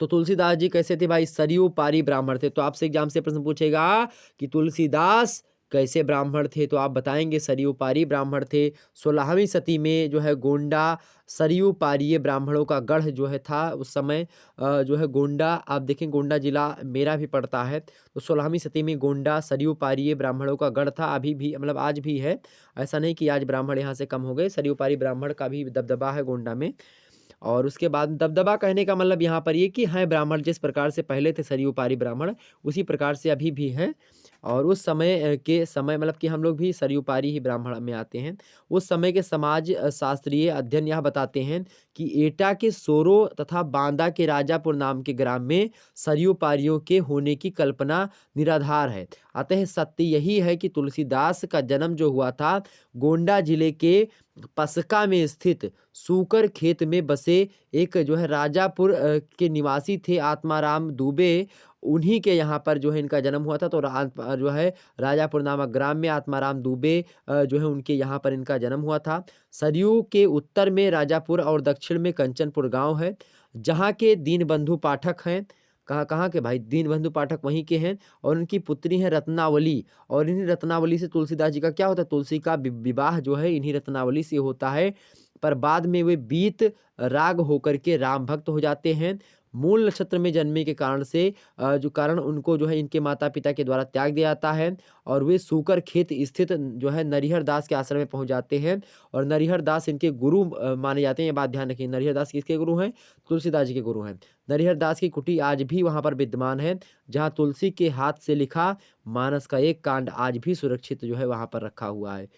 तो तुलसीदास जी कैसे थे भाई, सरयू पारी ब्राह्मण थे। तो आपसे एग्जाम से प्रश्न पूछेगा कि तुलसीदास कैसे ब्राह्मण थे, तो आप बताएंगे सरयू पारी ब्राह्मण थे। 16वीं सदी में जो है गोंडा सरयू पारीय ब्राह्मणों का गढ़ जो है था उस समय। जो है गोंडा, आप देखें गोंडा जिला मेरा भी पड़ता है, तो 16वीं सदी में गोंडा सरयू पारीय ब्राह्मणों का गढ़ था। अभी भी मतलब आज भी है, ऐसा नहीं कि आज ब्राह्मण यहाँ से कम हो गए। सरयू पारी ब्राह्मण का भी दबदबा है गोंडा में। और उसके बाद दबदबा कहने का मतलब यहाँ पर ये कि हैं ब्राह्मण, जिस प्रकार से पहले थे सरयू पारी ब्राह्मण, उसी प्रकार से अभी भी हैं। और उस समय के समय मतलब कि हम लोग भी सरयू पारी ही ब्राह्मण में आते हैं। उस समय के समाज शास्त्रीय अध्ययन यह बताते हैं कि एटा के सोरो तथा बांदा के राजापुर नाम के ग्राम में सरयू पारियों के होने की कल्पना निराधार है। अतः सत्य यही है कि तुलसीदास का जन्म जो हुआ था गोंडा जिले के पसका में स्थित सूकर खेत में बसे एक जो है राजापुर के निवासी थे आत्माराम दुबे, उन्हीं के यहाँ पर जो है इनका जन्म हुआ था। तो जो है राजापुर नामक ग्राम में आत्माराम दुबे जो है उनके यहाँ पर इनका जन्म हुआ था। सरयू के उत्तर में राजापुर और दक्षिण में कंचनपुर गांव है, जहाँ के दीनबंधु पाठक हैं। कहाँ कहाँ के भाई? दीनबंधु पाठक वहीं के हैं। और उनकी पुत्री है रत्नावली, और इन्हीं रत्नावली से तुलसीदास जी का क्या होता है? तुलसी का विवाह जो है इन्हीं रत्नावली से होता है। पर बाद में वे बीत राग होकर के राम भक्त हो जाते हैं। मूल नक्षत्र में जन्मे के कारण से जो कारण उनको जो है इनके माता पिता के द्वारा त्याग दिया जाता है, और वे सूकर खेत स्थित जो है नरिहर दास के आश्रम में पहुंच जाते हैं। और नरिहर दास इनके गुरु माने जाते हैं। ये बात ध्यान रखिए, नरिहर दास किसके गुरु हैं? तुलसीदास जी के गुरु हैं। नरिहर दास की कुटी आज भी वहां पर विद्यमान है, जहां तुलसी के हाथ से लिखा मानस का एक कांड आज भी सुरक्षित जो है वहां पर रखा हुआ है।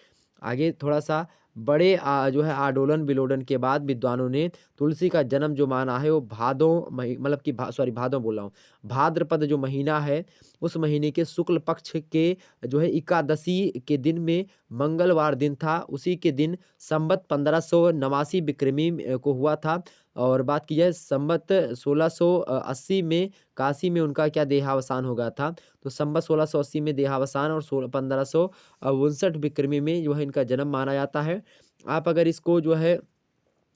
आगे थोड़ा सा बड़े जो है आडोलन विलोडन के बाद विद्वानों ने तुलसी का जन्म जो माना है वो भादों मतलब कि सॉरी भादों बोल रहा हूँ, भाद्रपद जो महीना है उस महीने के शुक्ल पक्ष के जो है एकादशी के दिन में मंगलवार दिन था। उसी के दिन संवत 1589 विक्रमी को हुआ था। और बात की जाए संवत 1680 में काशी में उनका क्या देहावसान हो गया था। तो संवत 1680 में देहावसान और 1559 विक्रमी में जो है इनका जन्म माना जाता है। आप अगर इसको जो है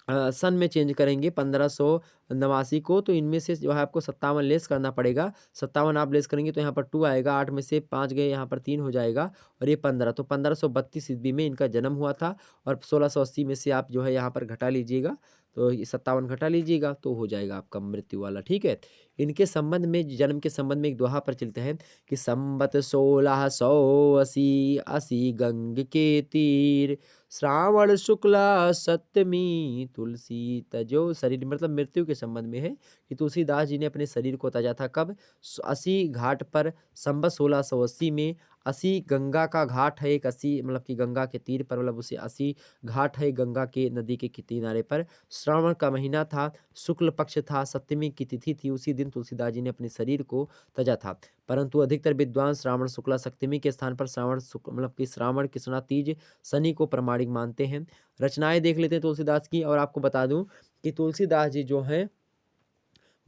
सन में चेंज करेंगे 1589 को, तो इनमें से जो है आपको 57 लेस करना पड़ेगा। 57 आप लेस करेंगे तो यहाँ पर 2 आएगा, 8 में से 5 गए, यहाँ पर 3 हो जाएगा, और ये 15, तो 1532 ईस्वी में इनका जन्म हुआ था। और 1680 में से आप जो है यहाँ पर घटा लीजिएगा, तो 57 घटा लीजिएगा तो हो जाएगा आपका मृत्यु वाला। ठीक है। इनके संबंध में, जन्म के संबंध में एक दोहा प्रचलित है कि संबत 1680 असी गंग के तीर, श्रावण शुक्ला सप्तमी तुलसी तजो शरीर। मतलब मृत्यु के संबंध में है कि तुलसीदास जी ने अपने शरीर को तजा था कब? 80 घाट पर संबत 1680 में। 80 गंगा का घाट है एक, 80 मतलब कि गंगा के तीर पर, मतलब उसे 80 घाट है गंगा के नदी के किनारे पर। श्रावण का महीना था, शुक्ल पक्ष था, सप्तमी की तिथि थी, उसी दिन तुलसीदास जी ने अपने शरीर को तजा था। परंतु अधिकतर विद्वान श्रावण शुक्ला सप्तमी के स्थान पर श्रावण मतलब कि श्रावण कृष्णा तीज शनि को प्रमाणिक मानते हैं। रचनाएं देख लेते हैं तुलसीदास की। और आपको बता दूं कि तुलसीदास जी जो हैं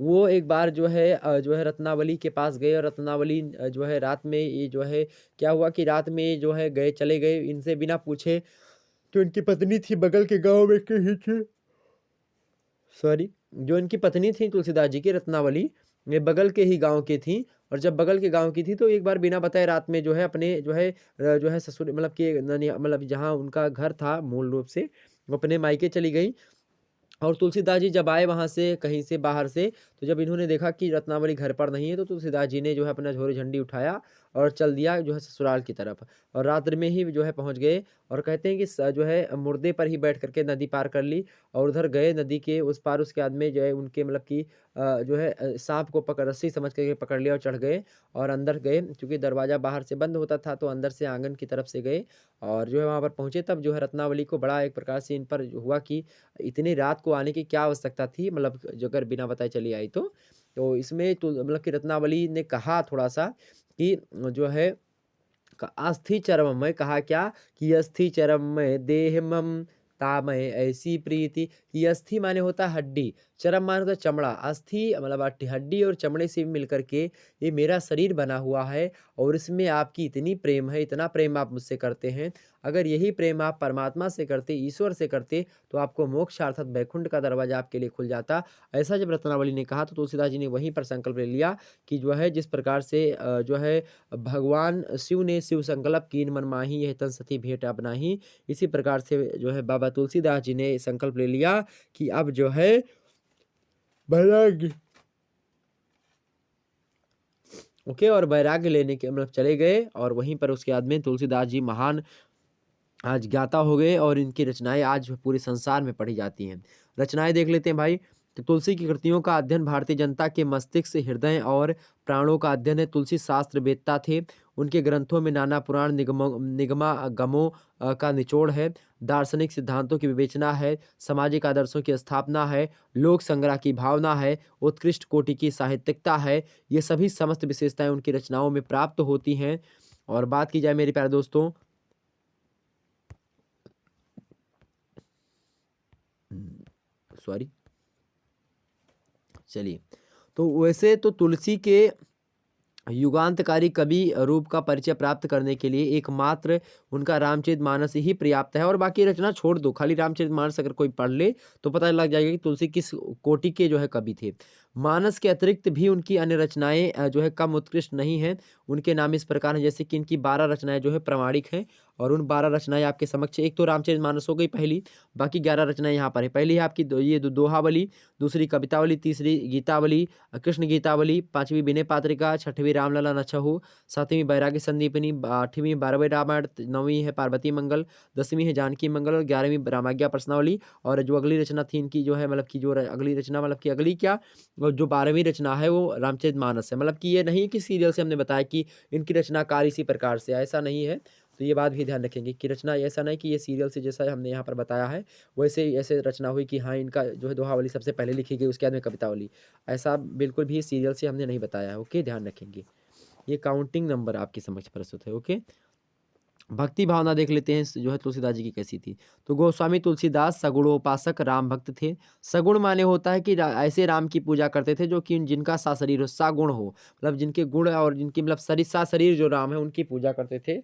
वो एक बार जो है रत्नावली के पास गए, और रत्नावली जो है रात में, ये जो है क्या हुआ कि रात में जो है चले गए इनसे बिना पूछे। तो इनकी पत्नी थी बगल के गांव में कहीं थी, सॉरी, जो इनकी पत्नी थी तुलसीदास जी की रत्नावली, ये बगल के ही गांव की थी। और जब बगल के गांव की थी तो एक बार बिना बताए रात में जो है अपने जो है ससुर मतलब कि मतलब जहाँ उनका घर था मूल रूप से, वो अपने मायके चली गई। और तुलसीदास जी जब आए वहाँ से कहीं से बाहर से, तो जब इन्होंने देखा कि रत्नावली घर पर नहीं है, तो तुलसीदास जी ने जो है अपना झोरी झंडी उठाया और चल दिया जो है ससुराल की तरफ। और रात्रि में ही जो है पहुँच गए, और कहते हैं कि जो है मुर्दे पर ही बैठ करके नदी पार कर ली, और उधर गए नदी के उस पार। उसके बाद में जो है उनके मतलब कि जो है सांप को पकड़, रस्सी समझ करके पकड़ लिया और चढ़ गए और अंदर गए, क्योंकि दरवाज़ा बाहर से बंद होता था, तो अंदर से आंगन की तरफ से गए। और जो है वहाँ पर पहुँचे, तब जो है रत्नावली को बड़ा एक प्रकार से इन पर हुआ कि इतनी रात को आने की क्या आवश्यकता थी, मतलब जो अगर बिना बताए चली आई तो इसमें तो मतलब कि रत्नावली ने कहा थोड़ा सा कि जो है अस्थि चरम में, कहा क्या कि अस्थि चरम में देह मम तामय ऐसी प्रीति। कि अस्थि माने होता है हड्डी, चरम माने होता है चमड़ा। अस्थि मतलब हड्डी और चमड़े से मिलकर के ये मेरा शरीर बना हुआ है, और इसमें आपकी इतनी प्रेम है, इतना प्रेम आप मुझसे करते हैं, अगर यही प्रेम आप परमात्मा से करते, ईश्वर से करते, तो आपको मोक्ष अर्थात वैकुंठ का दरवाजा आपके लिए खुल जाता। ऐसा जब रत्नावली ने कहा तो तुलसीदास जी ने वहीं पर संकल्प ले लिया कि जो है जिस प्रकार से जो है भगवान शिव ने शिव संकल्प कीन मन माही, यह तन सती भेंट अब नाहीं। इसी प्रकार से जो है बाबा तुलसीदास जी ने संकल्प ले लिया कि अब जो है वैराग्य, ओके, और वैराग्य लेने के मतलब चले गए, और वहीं पर उसके बाद में तुलसीदास जी महान आज ज्ञाता हो गए और इनकी रचनाएं आज पूरे संसार में पढ़ी जाती हैं। रचनाएं देख लेते हैं भाई। तो तुलसी की कृतियों का अध्ययन भारतीय जनता के मस्तिष्क, हृदय और प्राणों का अध्ययन है। तुलसी शास्त्र वेत्ता थे। उनके ग्रंथों में नाना पुराण निगमागमों का निचोड़ है। दार्शनिक सिद्धांतों की विवेचना है। सामाजिक आदर्शों की स्थापना है। लोक संग्रह की भावना है। उत्कृष्ट कोटि की साहित्यिकता है। ये सभी समस्त विशेषताएं उनकी रचनाओं में प्राप्त होती हैं। और बात की जाए मेरे प्यारे दोस्तों, सॉरी, चलिए, तो वैसे तो तुलसी के युगांतकारी कवि रूप का परिचय प्राप्त करने के लिए एकमात्र उनका रामचरितमानस ही पर्याप्त है, और बाकी रचना छोड़ दो। खाली रामचरितमानस अगर कोई पढ़ ले तो पता लग जाएगा कि तुलसी किस कोटि के जो है कवि थे। मानस के अतिरिक्त भी उनकी अन्य रचनाएं जो है कम उत्कृष्ट नहीं हैं। उनके नाम इस प्रकार हैं, जैसे कि इनकी 12 रचनाएं जो है प्रामाणिक हैं, और उन 12 रचनाएं आपके समक्ष, एक तो रामचरितमानस हो गई पहली, बाकी 11 रचनाएं यहाँ पर है। पहली है आपकी दोहावली, दूसरी कवितावली, तीसरी गीतावली, कृष्ण गीतावली, पांचवी विनय पात्रिका, छठवीं रामलला नछहु, सातवीं बैराग्य संदीपनी, आठवीं बारहवीं रामायण, नौवीं है पार्वती मंगल, 10वीं है जानकी मंगल, और 11वीं रामाज्ञा प्रश्नावली। और जो अगली रचना थी इनकी जो है मतलब कि जो अगली रचना मतलब कि अगली क्या, और जो 12वीं रचना है वो रामचरितमानस है। मतलब कि ये नहीं कि सीरियल से हमने बताया कि इनकी रचनाकार इसी प्रकार से, ऐसा नहीं है। तो ये बात भी ध्यान रखेंगे कि रचना ऐसा नहीं कि ये सीरियल से जैसा हमने यहाँ पर बताया है वैसे ऐसे रचना हुई कि हाँ इनका जो है दोहावली सबसे पहले लिखी गई, उसके बाद में कवितावली, ऐसा बिल्कुल भी सीरियल से हमने नहीं बताया है। ओके, ध्यान रखेंगे। ये काउंटिंग नंबर आपकी समझ प्रस्तुत है। ओके, भक्ति भावना देख लेते हैं जो है तुलसीदास जी की कैसी थी। तो गोस्वामी तुलसीदास सगुणोपासक राम भक्त थे। सगुण माने होता है कि ऐसे राम की पूजा करते थे जो कि जिनका सा शरीर हो, सा गुण हो, मतलब जिनके गुण और जिनकी मतलब शरीर, सा शरीर जो राम है उनकी पूजा करते थे।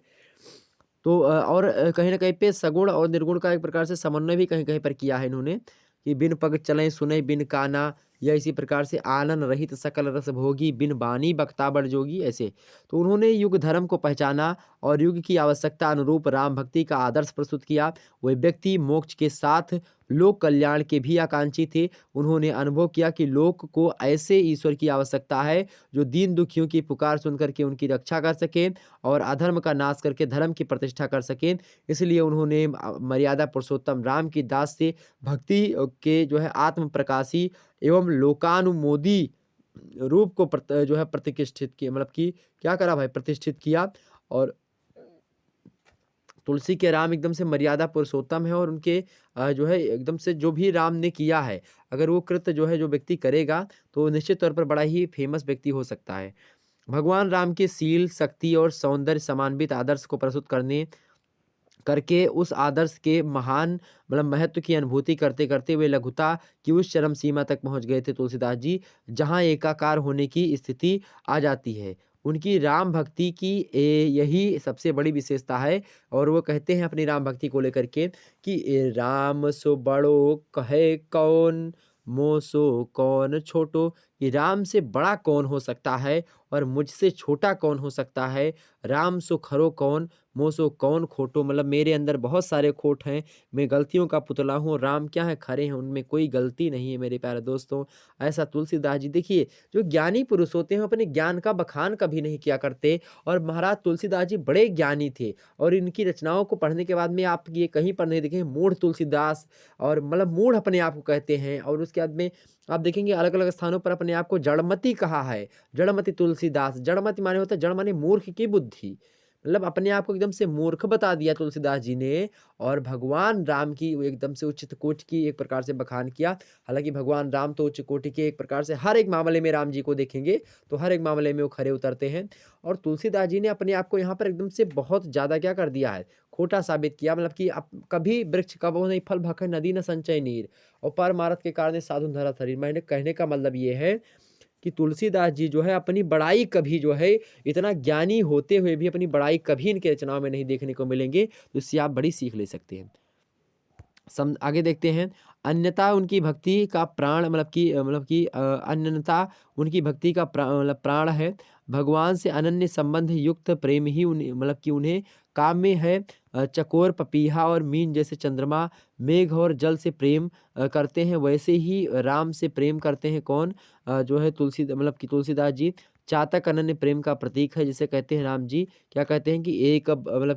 तो और कहीं न कहीं पे सगुण और निर्गुण का एक प्रकार से समन्वय भी कहीं-कहीं पर किया है इन्होंने, कि बिन पग चलें सुने बिन काना, या इसी प्रकार से आनन रहित सकल रस भोगी, बिन बानी बक्ता बड़ जोगी, ऐसे। तो उन्होंने युग धर्म को पहचाना और युग की आवश्यकता अनुरूप राम भक्ति का आदर्श प्रस्तुत किया। वह व्यक्ति मोक्ष के साथ लोक कल्याण के भी आकांक्षी थे। उन्होंने अनुभव किया कि लोक को ऐसे ईश्वर की आवश्यकता है जो दीन दुखियों की पुकार सुनकर के उनकी रक्षा कर सके और अधर्म का नाश करके धर्म की प्रतिष्ठा कर सकें। इसलिए उन्होंने मर्यादा पुरुषोत्तम राम की दास से भक्ति के जो है आत्म प्रकाशी एवं लोकानुमोदी रूप को जो है प्रतिष्ठित किया, मतलब कि क्या करा भाई, प्रतिष्ठित किया। और तुलसी के राम एकदम से मर्यादा पुरुषोत्तम है, और उनके जो है एकदम से जो भी राम ने किया है, अगर वो कृत्य जो है जो व्यक्ति करेगा तो निश्चित तौर पर बड़ा ही फेमस व्यक्ति हो सकता है। भगवान राम के शील, शक्ति और सौंदर्य समन्वित आदर्श को प्रस्तुत करने करके उस आदर्श के महान मतलब महत्व की अनुभूति करते करते वे लघुता की उस चरम सीमा तक पहुंच गए थे तुलसीदास जी, जहां एकाकार होने की स्थिति आ जाती है। उनकी राम भक्ति की यही सबसे बड़ी विशेषता है। और वो कहते हैं अपनी राम भक्ति को लेकर के कि ए राम सो बड़ो कहे कौन, मोसो कौन छोटो, कि राम से बड़ा कौन हो सकता है और मुझसे छोटा कौन हो सकता है। राम सो खरो कौन, मोसो कौन खोटो, मतलब मेरे अंदर बहुत सारे खोट हैं, मैं गलतियों का पुतला हूँ, राम क्या है खरे हैं, उनमें कोई गलती नहीं है मेरे प्यारे दोस्तों। ऐसा तुलसीदास जी, देखिए जो ज्ञानी पुरुष होते हैं अपने ज्ञान का बखान कभी नहीं किया करते, और महाराज तुलसीदास जी बड़े ज्ञानी थे। और इनकी रचनाओं को पढ़ने के बाद में आप ये कहीं पर नहीं देखेंगे मूढ़ तुलसीदास, और मतलब मूढ़ अपने आप को कहते हैं। और उसके बाद में आप देखेंगे अलग अलग स्थानों पर अपने आप को जड़मति कहा है, जड़मति तुलसीदास। जड़मति माने होता है, जड़ माने मूर्ख की बुद्धि, मतलब अपने आप को एकदम से मूर्ख बता दिया तुलसीदास जी ने। और भगवान राम की वो एकदम से उच्च कोटि की एक प्रकार से बखान किया। हालांकि भगवान राम तो उच्च कोटि के एक प्रकार से हर एक मामले में, राम जी को देखेंगे तो हर एक मामले में वो खरे उतरते हैं। और तुलसीदास जी ने अपने आप को यहाँ पर एकदम से बहुत ज्यादा क्या कर दिया है, खोटा साबित किया। मतलब कि अब कभी वृक्ष कबो नहीं फल भखे, नदी न संचय नीर, और पर मारत के कारण साधु धरा शरीर। मैंने कहने का मतलब ये है कि तुलसीदास जी जो है अपनी बड़ाई कभी जो है इतना ज्ञानी होते हुए भी अपनी बड़ाई कभी इनके रचनाओं में नहीं देखने को मिलेंगे, तो इससे आप बड़ी सीख ले सकते हैं। आगे देखते हैं। अन्यथा उनकी भक्ति का प्राण अन्यथा उनकी भक्ति का प्राण है। भगवान से अनन्य संबंध युक्त प्रेम ही उन्हें काम में है। चकोर पपीहा और मीन जैसे चंद्रमा मेघ और जल से प्रेम करते हैं, वैसे ही राम से प्रेम करते हैं कौन? जो है तुलसीदास जी। चातक अनन्य प्रेम का प्रतीक है, जिसे कहते हैं राम जी। क्या कहते हैं कि एक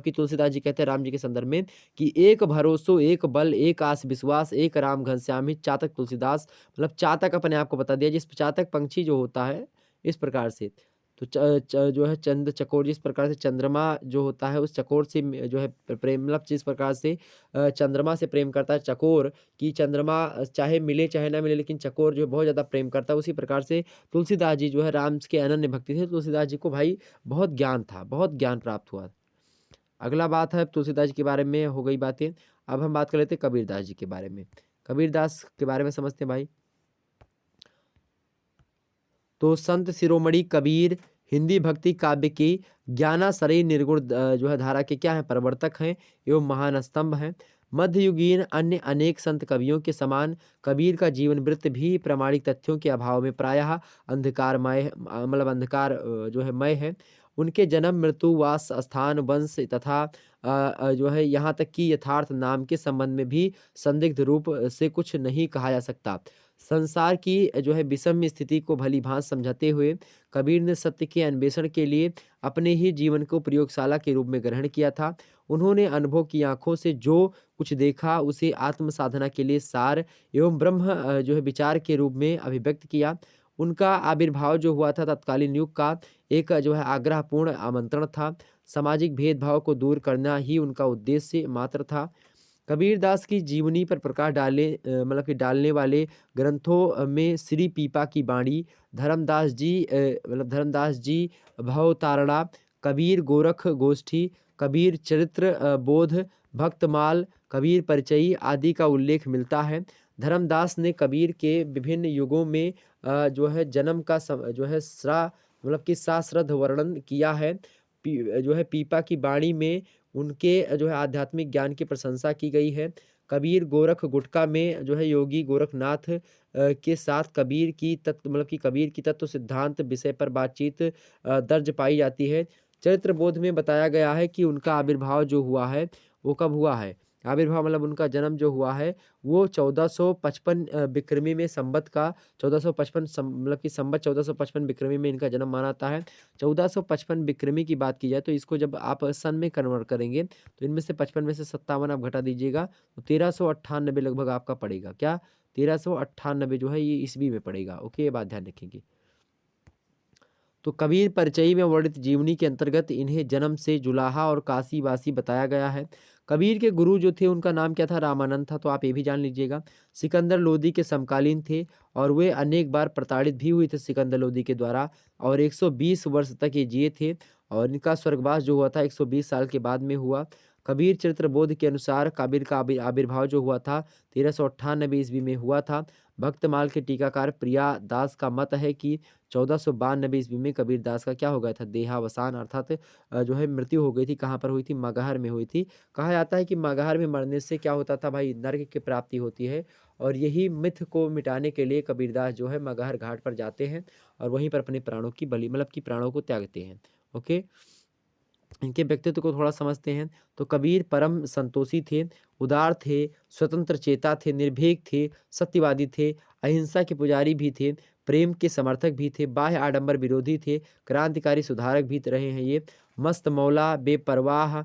तुलसीदास जी कहते हैं राम जी के संदर्भ में कि एक भरोसो एक बल एक आस विश्वास एक राम घनश्याम ही चातक तुलसीदास। चातक अपने आप को बता दिया, जिस चातक पंछी जो होता है इस प्रकार से। तो जो है चंद्र चकोर, जिस प्रकार से चंद्रमा जो होता है उस चकोर से जो है प्रेम जिस प्रकार से चंद्रमा से प्रेम करता है चकोर, कि चंद्रमा चाहे मिले चाहे ना मिले लेकिन चकोर जो है बहुत ज़्यादा प्रेम करता है, उसी प्रकार से तुलसीदास जी जो है राम के अनन्य भक्ति थे। तुलसीदास जी को भाई बहुत ज्ञान था, बहुत ज्ञान प्राप्त हुआ। अगला बात है तुलसीदास जी के बारे में हो गई बातें। अब हम बात कर लेते हैं कबीरदास जी के बारे में। कबीरदास के बारे में समझते हैं भाई। तो संत शिरोमणि कबीर हिंदी भक्ति काव्य की ज्ञानाश्रयी निर्गुण जो है धारा के क्या है? प्रवर्तक हैं एवं महान स्तंभ हैं। मध्ययुगीन अन्य अनेक संत कवियों के समान कबीर का जीवन वृत्त भी प्रामाणिक तथ्यों के अभाव में प्रायः अंधकारमय अंधकार जो है मय है। उनके जन्म मृत्यु वास स्थान वंश तथा जो है यहाँ तक कि यथार्थ नाम के संबंध में भी संदिग्ध रूप से कुछ नहीं कहा जा सकता। संसार की जो है विषम स्थिति को भलीभांति समझाते हुए कबीर ने सत्य के अन्वेषण के लिए अपने ही जीवन को प्रयोगशाला के रूप में ग्रहण किया था। उन्होंने अनुभव की आंखों से जो कुछ देखा उसे आत्म साधना के लिए सार एवं ब्रह्म जो है विचार के रूप में अभिव्यक्त किया। उनका आविर्भाव जो हुआ था तत्कालीन युग का एक जो है आग्रहपूर्ण आमंत्रण था। सामाजिक भेदभाव को दूर करना ही उनका उद्देश्य मात्र था। कबीरदास की जीवनी पर प्रकाश डालने वाले ग्रंथों में श्री पीपा की बाणी, धर्मदास जी भवतारणा, कबीर गोरख गोष्ठी, कबीर चरित्र बोध, भक्तमाल, कबीर परिचयी आदि का उल्लेख मिलता है। धर्मदास ने कबीर के विभिन्न युगों में जो है जन्म का जो है साश्रद्ध वर्णन किया है। जो है पीपा की बाणी में उनके जो है आध्यात्मिक ज्ञान की प्रशंसा की गई है। कबीर गोरख गुटका में जो है योगी गोरखनाथ के साथ कबीर की तत्व सिद्धांत विषय पर बातचीत दर्ज पाई जाती है। चरित्र बोध में बताया गया है कि उनका आविर्भाव जो हुआ है वो कब हुआ है? आविर्भाव उनका जन्म जो हुआ है वो 1455 बिक्रमी में संवत का 1455 संवत 1455 बिक्रमी में इनका जन्म माना जाता है। 1455 बिक्रमी की बात की जाए तो इसको जब आप सन में कन्वर्ट करेंगे तो इनमें से 55 में से 57 आप घटा दीजिएगा तो 1398 लगभग आपका पड़ेगा। क्या? 1398 जो है ये ईस्वी में पड़ेगा। ओके, ये बात ध्यान रखेंगे। तो कबीर परिचय में वर्णित जीवनी के अंतर्गत इन्हें जन्म से जुलाहा और काशीवासी बताया गया है। कबीर के गुरु जो थे उनका नाम क्या था? रामानंद था, तो आप ये भी जान लीजिएगा। सिकंदर लोदी के समकालीन थे और वे अनेक बार प्रताड़ित भी हुए थे सिकंदर लोदी के द्वारा और 120 वर्ष तक ये जिए थे और इनका स्वर्गवास जो हुआ था 120 साल के बाद में हुआ। कबीर चरित्र बोध के अनुसार कबीर का आविर्भाव जो हुआ था 1398 ईस्वी में हुआ था। भक्तमाल के टीकाकार प्रिया दास का मत है कि 1492 ईस्वी में कबीर दास का क्या हो गया था? देहावसान, अर्थात जो है मृत्यु हो गई थी। कहाँ पर हुई थी? मगहर में हुई थी। कहा जाता है कि मगहर में मरने से क्या होता था भाई? नर्क की प्राप्ति होती है और यही मिथ को मिटाने के लिए कबीरदास जो है मगहर घाट पर जाते हैं और वहीं पर अपने प्राणों की बलि कि प्राणों को त्यागते हैं। ओके, इनके व्यक्तित्व को थोड़ा समझते हैं। तो कबीर परम संतोषी थे, उदार थे, स्वतंत्र चेता थे, निर्भीक थे, सत्यवादी थे, अहिंसा के पुजारी भी थे, प्रेम के समर्थक भी थे, बाह्य आडंबर विरोधी थे, क्रांतिकारी सुधारक भी रहे हैं ये। मस्त मौला, बेपरवाह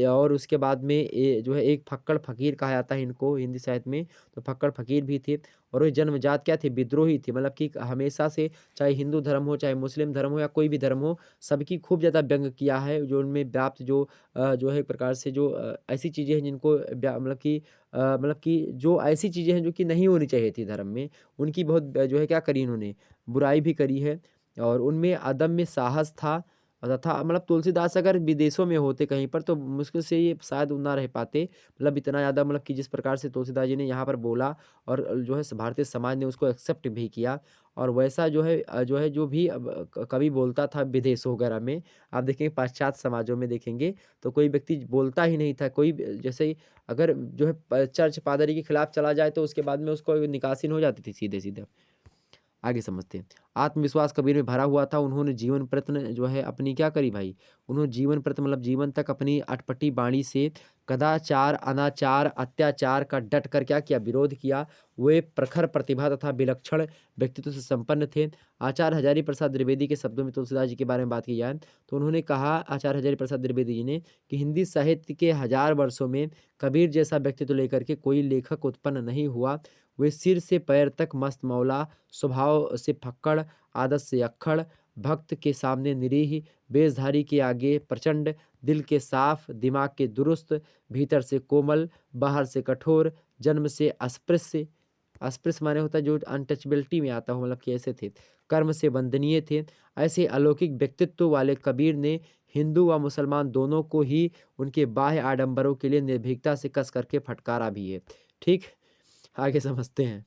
और उसके बाद में जो है एक फक्कड़ फकीर कहा जाता है इनको हिंदी साहित्य में, तो फक्कड़ फकीर भी थे और वे जन्मजात क्या थे? विद्रोही थे। कि हमेशा से चाहे हिंदू धर्म हो, चाहे मुस्लिम धर्म हो या कोई भी धर्म हो, सबकी खूब ज़्यादा व्यंग किया है। जो उनमें व्याप्त जो है एक प्रकार से जो ऐसी चीज़ें हैं जिनको कि जो ऐसी चीज़ें हैं जो कि नहीं होनी चाहिए थी धर्म में, उनकी बहुत जो है क्या करी इन्होंने? बुराई भी करी है और उनमें अदम्य साहस था। तथा मतलब तुलसीदास अगर विदेशों में होते कहीं पर तो मुश्किल से ये शायद ना रह पाते। मतलब इतना ज़्यादा मतलब कि जिस प्रकार से तुलसीदास जी ने यहाँ पर बोला और जो है भारतीय समाज ने उसको एक्सेप्ट भी किया। और वैसा जो है जो भी अब कवि बोलता था विदेशों वगैरह में, आप देखेंगे पाश्चात्य समाजों में देखेंगे तो कोई व्यक्ति बोलता ही नहीं था। कोई जैसे ही अगर जो है चर्च पादरी के खिलाफ चला जाए तो उसके बाद में उसको निकासीन हो जाती थी सीधे सीधे। आगे समझते हैं। आत्मविश्वास कबीर में भरा हुआ था। उन्होंने जीवन प्रयत्न जो है अपनी क्या करी भाई? उन्होंने जीवन प्रयत्न मतलब जीवन तक अपनी अटपटी वाणी से कदाचार, अनाचार, अत्याचार का डट कर क्या किया? विरोध किया। वे प्रखर प्रतिभा तथा विलक्षण व्यक्तित्व से संपन्न थे। आचार्य हजारी प्रसाद द्विवेदी के शब्दों में तुलसीदास जी के बारे में बात की जाए तो उन्होंने कहा आचार्य हजारी प्रसाद द्विवेदी जी ने कि हिंदी साहित्य के 1000 वर्षों में कबीर जैसा व्यक्तित्व लेकर के कोई लेखक उत्पन्न नहीं हुआ। वे सिर से पैर तक मस्त मौला, स्वभाव से फक्कड़, आदत से अक्खड़, भक्त के सामने निरीह, वेशधारी के आगे प्रचंड, दिल के साफ, दिमाग के दुरुस्त, भीतर से कोमल, बाहर से कठोर, जन्म से अस्पृश्य। अस्पृश्य माने होता है जो अनटचबिलिटी में आता हो, मतलब कि ऐसे थे। कर्म से वंदनीय थे। ऐसे अलौकिक व्यक्तित्व वाले कबीर ने हिंदू व मुसलमान दोनों को ही उनके बाह्य आडंबरों के लिए निर्भीकता से कस करके फटकारा भी है। ठीक, आगे समझते हैं।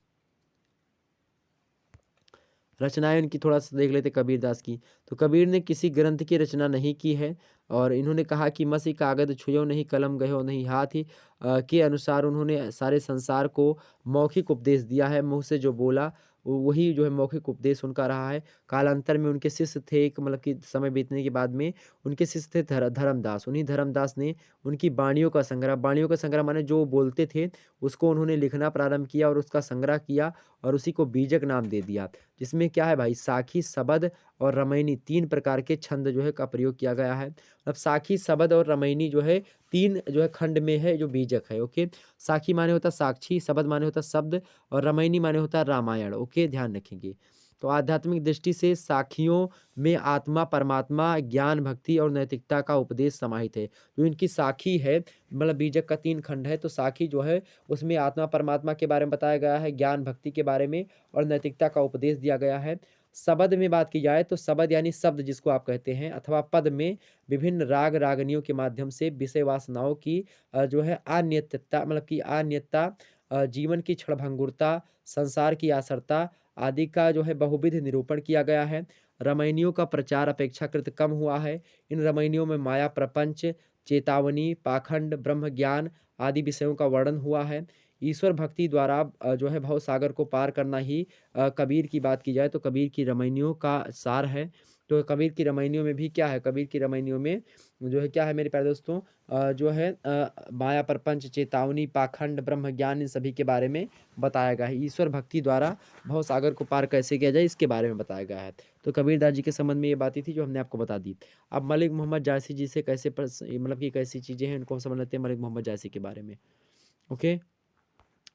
रचनाएँ इनकी थोड़ा-सा देख लेते हैं कबीरदास की। तो कबीर ने किसी ग्रंथ की रचना नहीं की है और इन्होंने कहा कि मसी कागज़ छुयो नहीं कलम गयो नहीं हाथ ही के अनुसार उन्होंने सारे संसार को मौखिक उपदेश दिया है। मुँह से जो बोला वही जो है मौखिक उपदेश उनका रहा है। कालांतर में उनके शिष्य थे एक मतलब कि समय बीतने के बाद में उनके शिष्य थे धर्मदास। उन्हीं धर्मदास ने उनकी वाणियों का संग्रह माने जो बोलते थे उसको उन्होंने लिखना प्रारंभ किया और उसका संग्रह किया और उसी को बीजक नाम दे दिया। जिसमें क्या है भाई साखी, शबद और रमैनी 3 प्रकार के छंद जो है का प्रयोग किया गया है। अब साखी, शबद और रमैनी जो है 3 जो है खंड में है जो बीजक है, ओके। साखी माने होता है साक्षी, शबद माने होता है शब्द और रमैनी माने होता है रामायण, ओके, ध्यान रखेंगे। तो आध्यात्मिक दृष्टि से साखियों में आत्मा, परमात्मा, ज्ञान, भक्ति और नैतिकता का उपदेश समाहित है। जो इनकी साखी है मतलब बीजक का 3 खंड है तो साखी जो है उसमें आत्मा, परमात्मा के बारे में बताया गया है, ज्ञान, भक्ति के बारे में और नैतिकता का उपदेश दिया गया है। शबद में बात की जाए तो शबद यानी शब्द जिसको आप कहते हैं अथवा पद में विभिन्न राग रागनियों के माध्यम से विषय वासनाओं की जो है अनियतता मतलब कि अनियतता, जीवन की क्षणभंगुरता, संसार की आसरता आदि का जो है बहुविध निरूपण किया गया है। रामायणियों का प्रचार अपेक्षाकृत कम हुआ है। इन रामायणियों में माया प्रपंच, चेतावनी, पाखंड, ब्रह्म ज्ञान आदि विषयों का वर्णन हुआ है। ईश्वर भक्ति द्वारा जो है भव सागर को पार करना ही कबीर की बात की जाए तो कबीर की रामायणियों का सार है। तो कबीर की रामायणियों में भी क्या है, कबीर की रामायणियों में जो है क्या है मेरे प्यारे दोस्तों, जो है माया प्रपंच, चेतावनी, पाखंड, ब्रह्म ज्ञान इन सभी के बारे में बताया गया है। ईश्वर भक्ति द्वारा भव सागर को पार कैसे किया जाए इसके बारे में बताया गया है। तो कबीरदास जी के संबंध में ये बातें थी जो हमने आपको बता दी। अब मलिक मोहम्मद जायसी जी से कैसे मतलब कि कैसी चीज़ें हैं उनको हम समझ लेते हैं मलिक मोहम्मद जायसी के बारे में, ओके।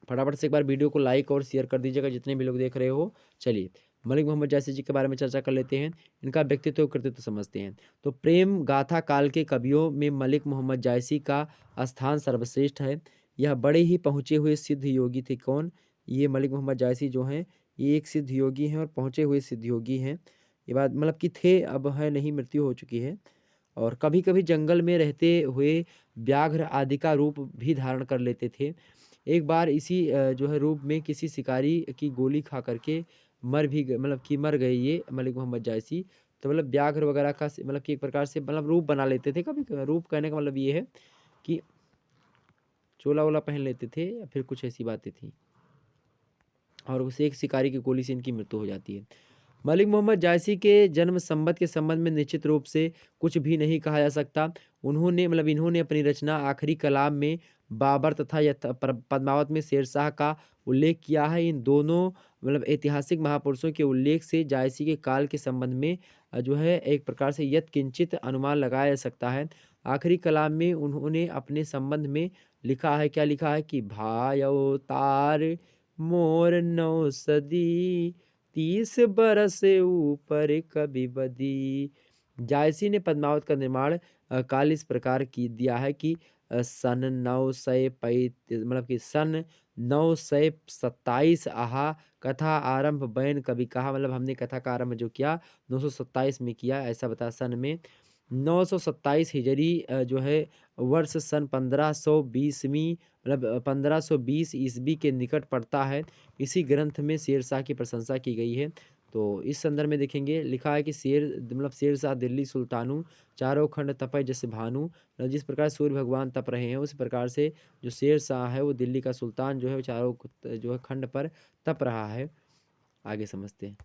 फटाफट से एक बार वीडियो को लाइक और शेयर कर दीजिएगा जितने भी लोग देख रहे हो। चलिए मलिक मोहम्मद जायसी जी के बारे में चर्चा कर लेते हैं, इनका व्यक्तित्व कृतित्व समझते हैं। तो प्रेम गाथा काल के कवियों में मलिक मोहम्मद जायसी का स्थान सर्वश्रेष्ठ है। यह बड़े ही पहुँचे हुए सिद्ध योगी थे। कौन? ये मलिक मोहम्मद जायसी जो हैं ये एक सिद्ध योगी हैं और पहुँचे हुए सिद्ध योगी हैं। ये बात मतलब कि थे, अब है नहीं, मृत्यु हो चुकी है। और कभी कभी जंगल में रहते हुए व्याघ्र आदि का रूप भी धारण कर लेते थे। एक बार इसी जो है रूप में किसी शिकारी की गोली खा करके मतलब कि मर गए ये मलिक मोहम्मद जायसी। तो मतलब व्याघ्र वगैरह का मतलब कि एक प्रकार से मतलब रूप बना लेते थे। कभी रूप कहने का मतलब ये है कि चोला वोला पहन लेते थे या फिर कुछ ऐसी बातें थी और उसे एक शिकारी की गोली से इनकी मृत्यु हो जाती है। मलिक मोहम्मद जायसी के जन्म संबत के संबंध में निश्चित रूप से कुछ भी नहीं कहा जा सकता। इन्होंने अपनी रचना आखिरी कलाम में बाबर तथा पद्मावत में शेरशाह का उल्लेख किया है। इन दोनों मतलब ऐतिहासिक महापुरुषों के उल्लेख से जायसी के काल के संबंध में जो है एक प्रकार से यत्किंचित अनुमान लगाया जा सकता है। आखिरी कलाम में उन्होंने अपने संबंध में लिखा है, क्या लिखा है कि भायो तार मोर नौ सदी 30 बरस ऊपर कभी बदी। जायसी ने पद्मावत का निर्माण काल इस प्रकार की दिया है कि सन 935 मतलब कि सन 927 आहा कथा आरंभ बैन कभी कहा, मतलब हमने कथा का आरंभ जो किया 927 में किया ऐसा बताया सन में। 927 हिजरी जो है वर्ष सन 1520वीं मतलब 1520 ईस्वी के निकट पड़ता है। इसी ग्रंथ में शेरशाह की प्रशंसा की गई है। तो इस संदर्भ में देखेंगे लिखा है कि शेरशाह दिल्ली सुल्तानु चारों खंड तपै जैसे भानु। जिस प्रकार सूर्य भगवान तप रहे हैं उस प्रकार से जो शेरशाह है वो दिल्ली का सुल्तान जो है वो चारों जो है खंड पर तप रहा है। आगे समझते हैं।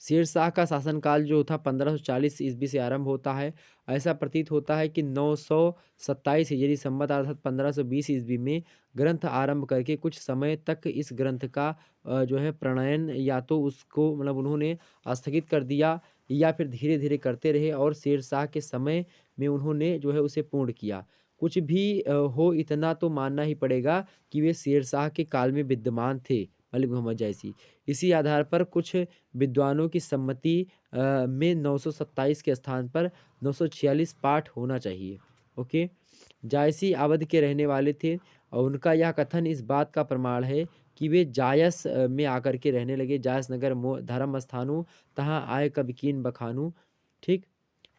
शेरशाह का शासनकाल जो था 1540 ईस्वी से आरंभ होता है। ऐसा प्रतीत होता है कि 927 हिजरी संवत अर्थात 1520 ईस्वी में ग्रंथ आरंभ करके कुछ समय तक इस ग्रंथ का जो है प्रणयन या तो उसको मतलब उन्होंने स्थगित कर दिया या फिर धीरे धीरे करते रहे और शेरशाह के समय में उन्होंने जो है उसे पूर्ण किया। कुछ भी हो इतना तो मानना ही पड़ेगा कि वे शेरशाह के काल में विद्यमान थे मलिक मोहम्मद जैसी। इसी आधार पर कुछ विद्वानों की सम्मति में 927 के स्थान पर 946 पाठ होना चाहिए। ओके। जायसी अवध के रहने वाले थे और उनका यह कथन इस बात का प्रमाण है कि वे जायस में आकर के रहने लगे। जायस नगर धर्म स्थानु तहाँ आए कवि कीन बखानू। ठीक।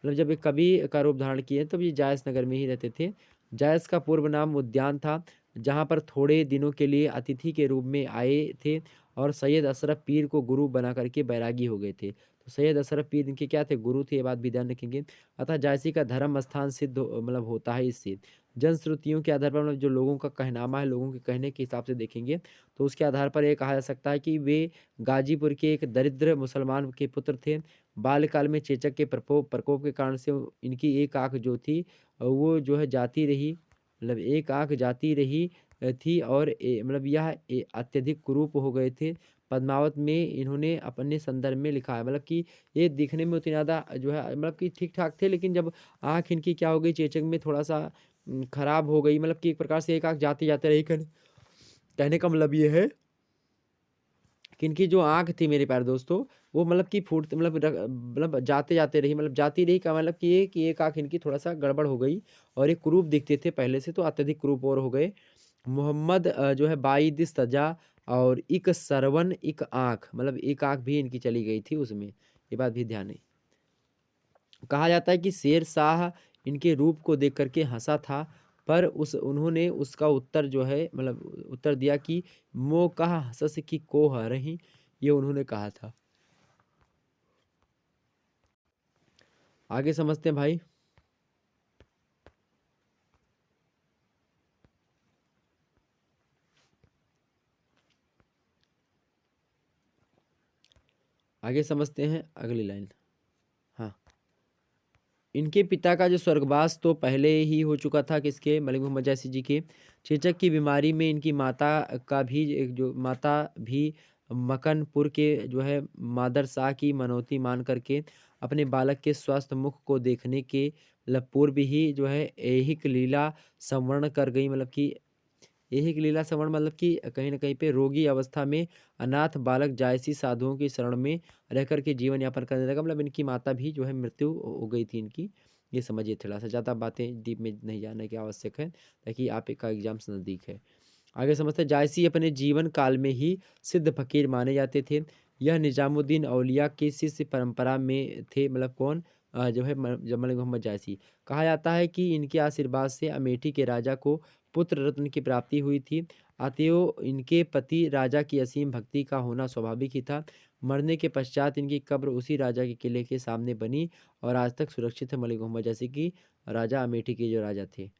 मतलब जब ये कवि का रूप धारण किए तब ये जायस नगर में ही रहते थे। जायस का पूर्व नाम उद्यान था जहाँ पर थोड़े दिनों के लिए अतिथि के रूप में आए थे और सैयद अशरफ पीर को गुरु बना करके बैरागी हो गए थे। तो सैयद अशरफ पीर इनके क्या थे? गुरु थे। ये बात भी ध्यान रखेंगे। अतः जायसी का धर्म स्थान सिद्ध मतलब होता है इससे। जनश्रुतियों के आधार पर मतलब जो लोगों का कहनामा है, लोगों के कहने के हिसाब से देखेंगे तो उसके आधार पर ये कहा जा सकता है कि वे गाजीपुर के एक दरिद्र मुसलमान के पुत्र थे। बाल्यकाल में चेचक के प्रकोप के कारण से इनकी एक आँख जो थी वो जो है जाती रही। मतलब एक आँख जाती रही थी और मतलब यह अत्यधिक कुरूप हो गए थे। पद्मावत में इन्होंने अपने संदर्भ में लिखा है मतलब कि ये दिखने में उतनी ज़्यादा जो है मतलब कि ठीक-ठाक थे, लेकिन जब आँख इनकी क्या हो गई चेचक में थोड़ा-सा खराब हो गई, मतलब कि एक प्रकार से एक आँख जाते-जाते रही। कहने का मतलब ये है कि इनकी जो आँख थी मेरे प्यारे दोस्तों, वो मतलब कि फूट मतलब जाते-जाते रही, मतलब जाती रही का मतलब कि ये कि एक आँख इनकी थोड़ा-सा गड़बड़ हो गई और ये कुरूप दिखते थे पहले से, तो अत्यधिक कुरूप और हो गए। मोहम्मद जो है बाईद सजा और इक सरवन इक आँख, मतलब एक आँख भी इनकी चली गई थी उसमें, ये बात भी ध्यान है। कहा जाता है कि शेर शाह इनके रूप को देख करके हँसा था, पर उन्होंने उसका उत्तर जो है मतलब उत्तर दिया कि मो कहा हसस की को हरही, ये उन्होंने कहा था। आगे समझते हैं भाई। आगे समझते हैं अगली लाइन। हाँ। इनके पिता का जो स्वर्गवास तो पहले ही हो चुका था, किसके? मलिक मोहम्मद जैसी जी के। चेचक की बीमारी में इनकी माता का भी एक जो माता भी मकनपुर के जो है मादर शाह की मनौती मान करके अपने बालक के स्वस्थ मुख को देखने के मतलब पूर्व ही जो है ऐहिक लीला संवरण कर गई। मतलब कि ऐहिक लीला संवरण मतलब कि कहीं न कहीं पे रोगी अवस्था में अनाथ बालक जायसी साधुओं की शरण में रह कर के जीवन यापन करने लगा। मतलब इनकी माता भी जो है मृत्यु हो गई थी इनकी। ये समझिए थोड़ा-सा, ज़्यादा बातें डीप में नहीं जानने की आवश्यक है, ताकि आप का एग्ज़ाम्स नज़दीक है। आगे समझते हैं। जायसी अपने जीवन काल में ही सिद्ध फ़कीर माने जाते थे। यह निज़ामुद्दीन औलिया की शिष्य परंपरा में थे। मतलब कौन? जो है मलिक मोहम्मद जायसी। कहा जाता है कि इनके आशीर्वाद से अमेठी के राजा को पुत्र रत्न की प्राप्ति हुई थी। अतएव इनके पति राजा की असीम भक्ति का होना स्वाभाविक ही था। मरने के पश्चात इनकी कब्र उसी राजा के किले के सामने बनी और आज तक सुरक्षित है। मलिक मोहम्मद जैसे कि राजा अमेठी के जो राजा थे।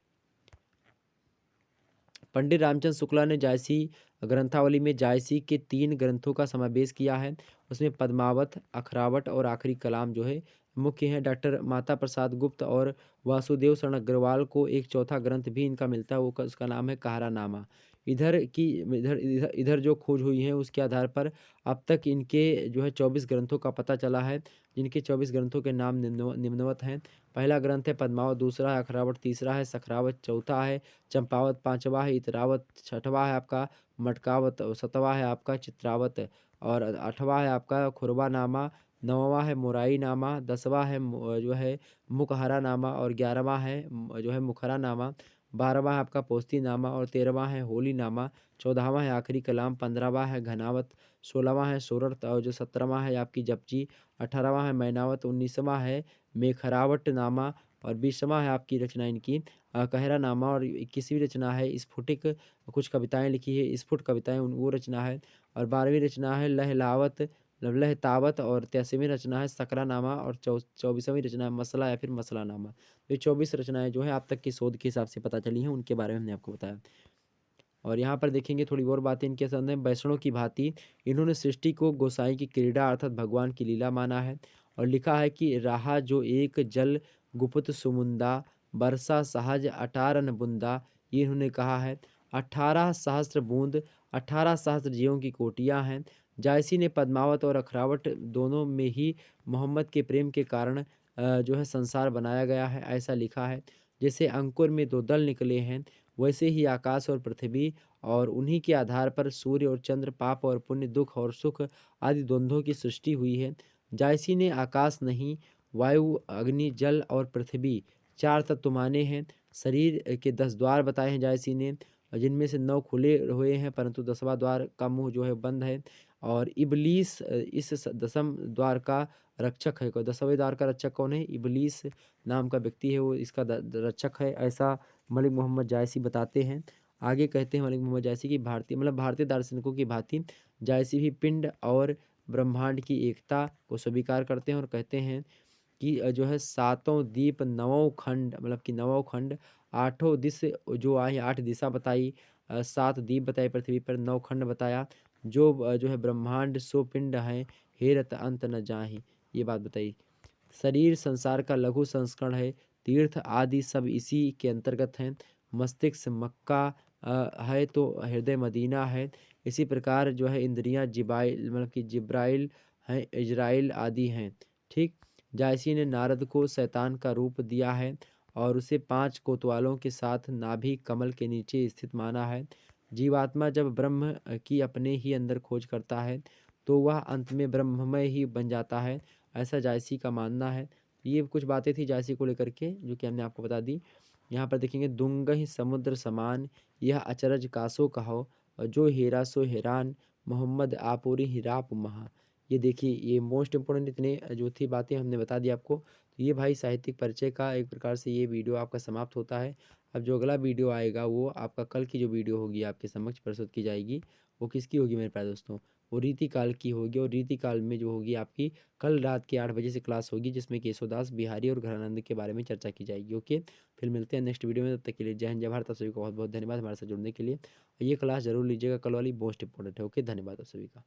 पंडित रामचंद्र शुक्ला ने जायसी ग्रंथावली में जायसी के 3 ग्रंथों का समावेश किया है। उसमें पद्मावत, अखरावट और आखिरी कलाम जो है मुख्य हैं। डॉक्टर माता प्रसाद गुप्त और वासुदेव शरण अग्रवाल को एक चौथा ग्रंथ भी इनका मिलता है, वो उसका नाम है कहरानामा। इधर की इधर इधर इधर जो खोज हुई है उसके आधार पर अब तक इनके जो है 24 ग्रंथों का पता चला है, जिनके 24 ग्रंथों के नाम निम्नवत हैं। पहला ग्रंथ है पद्मावत, दूसरा है अखरावट, तीसरा है सखरावत, चौथा है चंपावत, पाँचवा है इतरावत, छठवां है आपका मटकावत और सातवां है आपका चित्रावत और आठवां है आपका खुरवा नामा, नौवां है मुराई नामा, 10वां है जो है मुकहरा नामा और 11वां है जो है मुखरा नामा। 12वां है आपका पोस्तीनामा और 13वां है होलीनामा, 14वां है आखिरी कलाम, 15वां है घनावत, 16वां है सोरठ और जो 17वां है आपकी जपजी, 18वां है मैनावत, 19वां है मेखरावटनामा और 20वां है आपकी रचना इनकी कहरानामा और 21वीं रचना है स्फुटिक, कुछ कविताएँ लिखी है, स्फुट कविताएँ वो रचना है और 12वीं रचना है लहलावत लहतावत और 83वीं रचना है सकरानामा और 24वीं रचना है मसला या फिर मसलानामा। ये 24 रचनाएँ जो हैं आप तक की शोध के हिसाब से पता चली हैं, उनके बारे में हमने आपको बताया। और यहाँ पर देखेंगे थोड़ी और बातें इनके सामने वैष्णव की भांति इन्होंने सृष्टि को गोसाई की क्रीड़ा अर्थात भगवान की लीला माना है और लिखा है कि रहा जो एक जल गुप्त सुमुंदा बरसा सहज अटारन बुंदा, ये इन्होंने कहा है। 18 सहस्त्र बूंद 18 सहस्त्र जीवों की कोटियाँ हैं। जायसी ने पद्मावत और अखरावट दोनों में ही मोहम्मद के प्रेम के कारण जो है संसार बनाया गया है, ऐसा लिखा है। जैसे अंकुर में दो दल निकले हैं, वैसे ही आकाश और पृथ्वी और उन्हीं के आधार पर सूर्य और चंद्र, पाप और पुण्य, दुख और सुख आदि द्वंद्वों की सृष्टि हुई है। जायसी ने आकाश नहीं, वायु, अग्नि, जल और पृथ्वी 4 तत्व माने हैं। शरीर के 10 द्वार बताए हैं जायसी ने, जिनमें से 9 खुले हुए हैं परंतु 10वां द्वार का मुँह जो है बंद है। और इब्लीस इस 10म द्वार का रक्षक है। 10वें द्वार का रक्षक कौन है? इब्लीस नाम का व्यक्ति है, वो इसका रक्षक है, ऐसा मलिक मोहम्मद जायसी बताते हैं। आगे कहते हैं मलिक मोहम्मद जायसी की भारतीय दार्शनिकों की भांति जायसी भी पिंड और ब्रह्मांड की एकता को स्वीकार करते हैं और कहते हैं कि जो है सातों दीप नवों खंड कि नवों खंड आठों दिस जो आए 8 दिशा बताई, 7 दीप बताए पृथ्वी पर, 9 खंड बताया, जो जो है ब्रह्मांड सो पिंड है, हेरत अंत न जाहि, ये बात बताई। शरीर संसार का लघु संस्करण है, तीर्थ आदि सब इसी के अंतर्गत हैं। मस्तिष्क मक्का है तो हृदय मदीना है। इसी प्रकार जो है इंद्रियां जिबाइल कि जिब्राइल हैं, इजराइल आदि हैं। ठीक। जायसी ने नारद को शैतान का रूप दिया है और उसे 5 कोतवालों के साथ नाभि कमल के नीचे स्थित माना है। जीवात्मा जब ब्रह्म की अपने ही अंदर खोज करता है तो वह अंत में ब्रह्ममय ही बन जाता है, ऐसा जायसी का मानना है। ये कुछ बातें थी जायसी को लेकर के जो कि हमने आपको बता दी। यहाँ पर देखेंगे दुंगहि समुद्र समान यह अचरज कासो कहो और जो हीरा सो हैरान मोहम्मद आपूरी हिराप महा। ये देखिए ये मोस्ट इम्पोर्टेंट इतने जो थी बातें हमने बता दी आपको। तो ये भाई साहित्यिक परिचय का एक प्रकार से ये वीडियो आपका समाप्त होता है। अब जो अगला वीडियो आएगा वो आपका कल की जो वीडियो होगी आपके समक्ष प्रस्तुत की जाएगी, वो किसकी होगी मेरे प्यारे दोस्तों? वो रीति काल की होगी और रीति काल में जो होगी आपकी कल रात के 8 बजे से क्लास होगी जिसमें केशवदास बिहारी और घरानंद के बारे में चर्चा की जाएगी। ओके, फिर मिलते हैं नेक्स्ट वीडियो में, तब तक के लिए जय हिंद जय भारत। आप सभी को बहुत बहुत धन्यवाद हमारे साथ जुड़ने के लिए। ये क्लास जरूर लीजिएगा, कल वाली मोस्ट इंपॉर्टेंट है। ओके, धन्यवाद आप सभी का।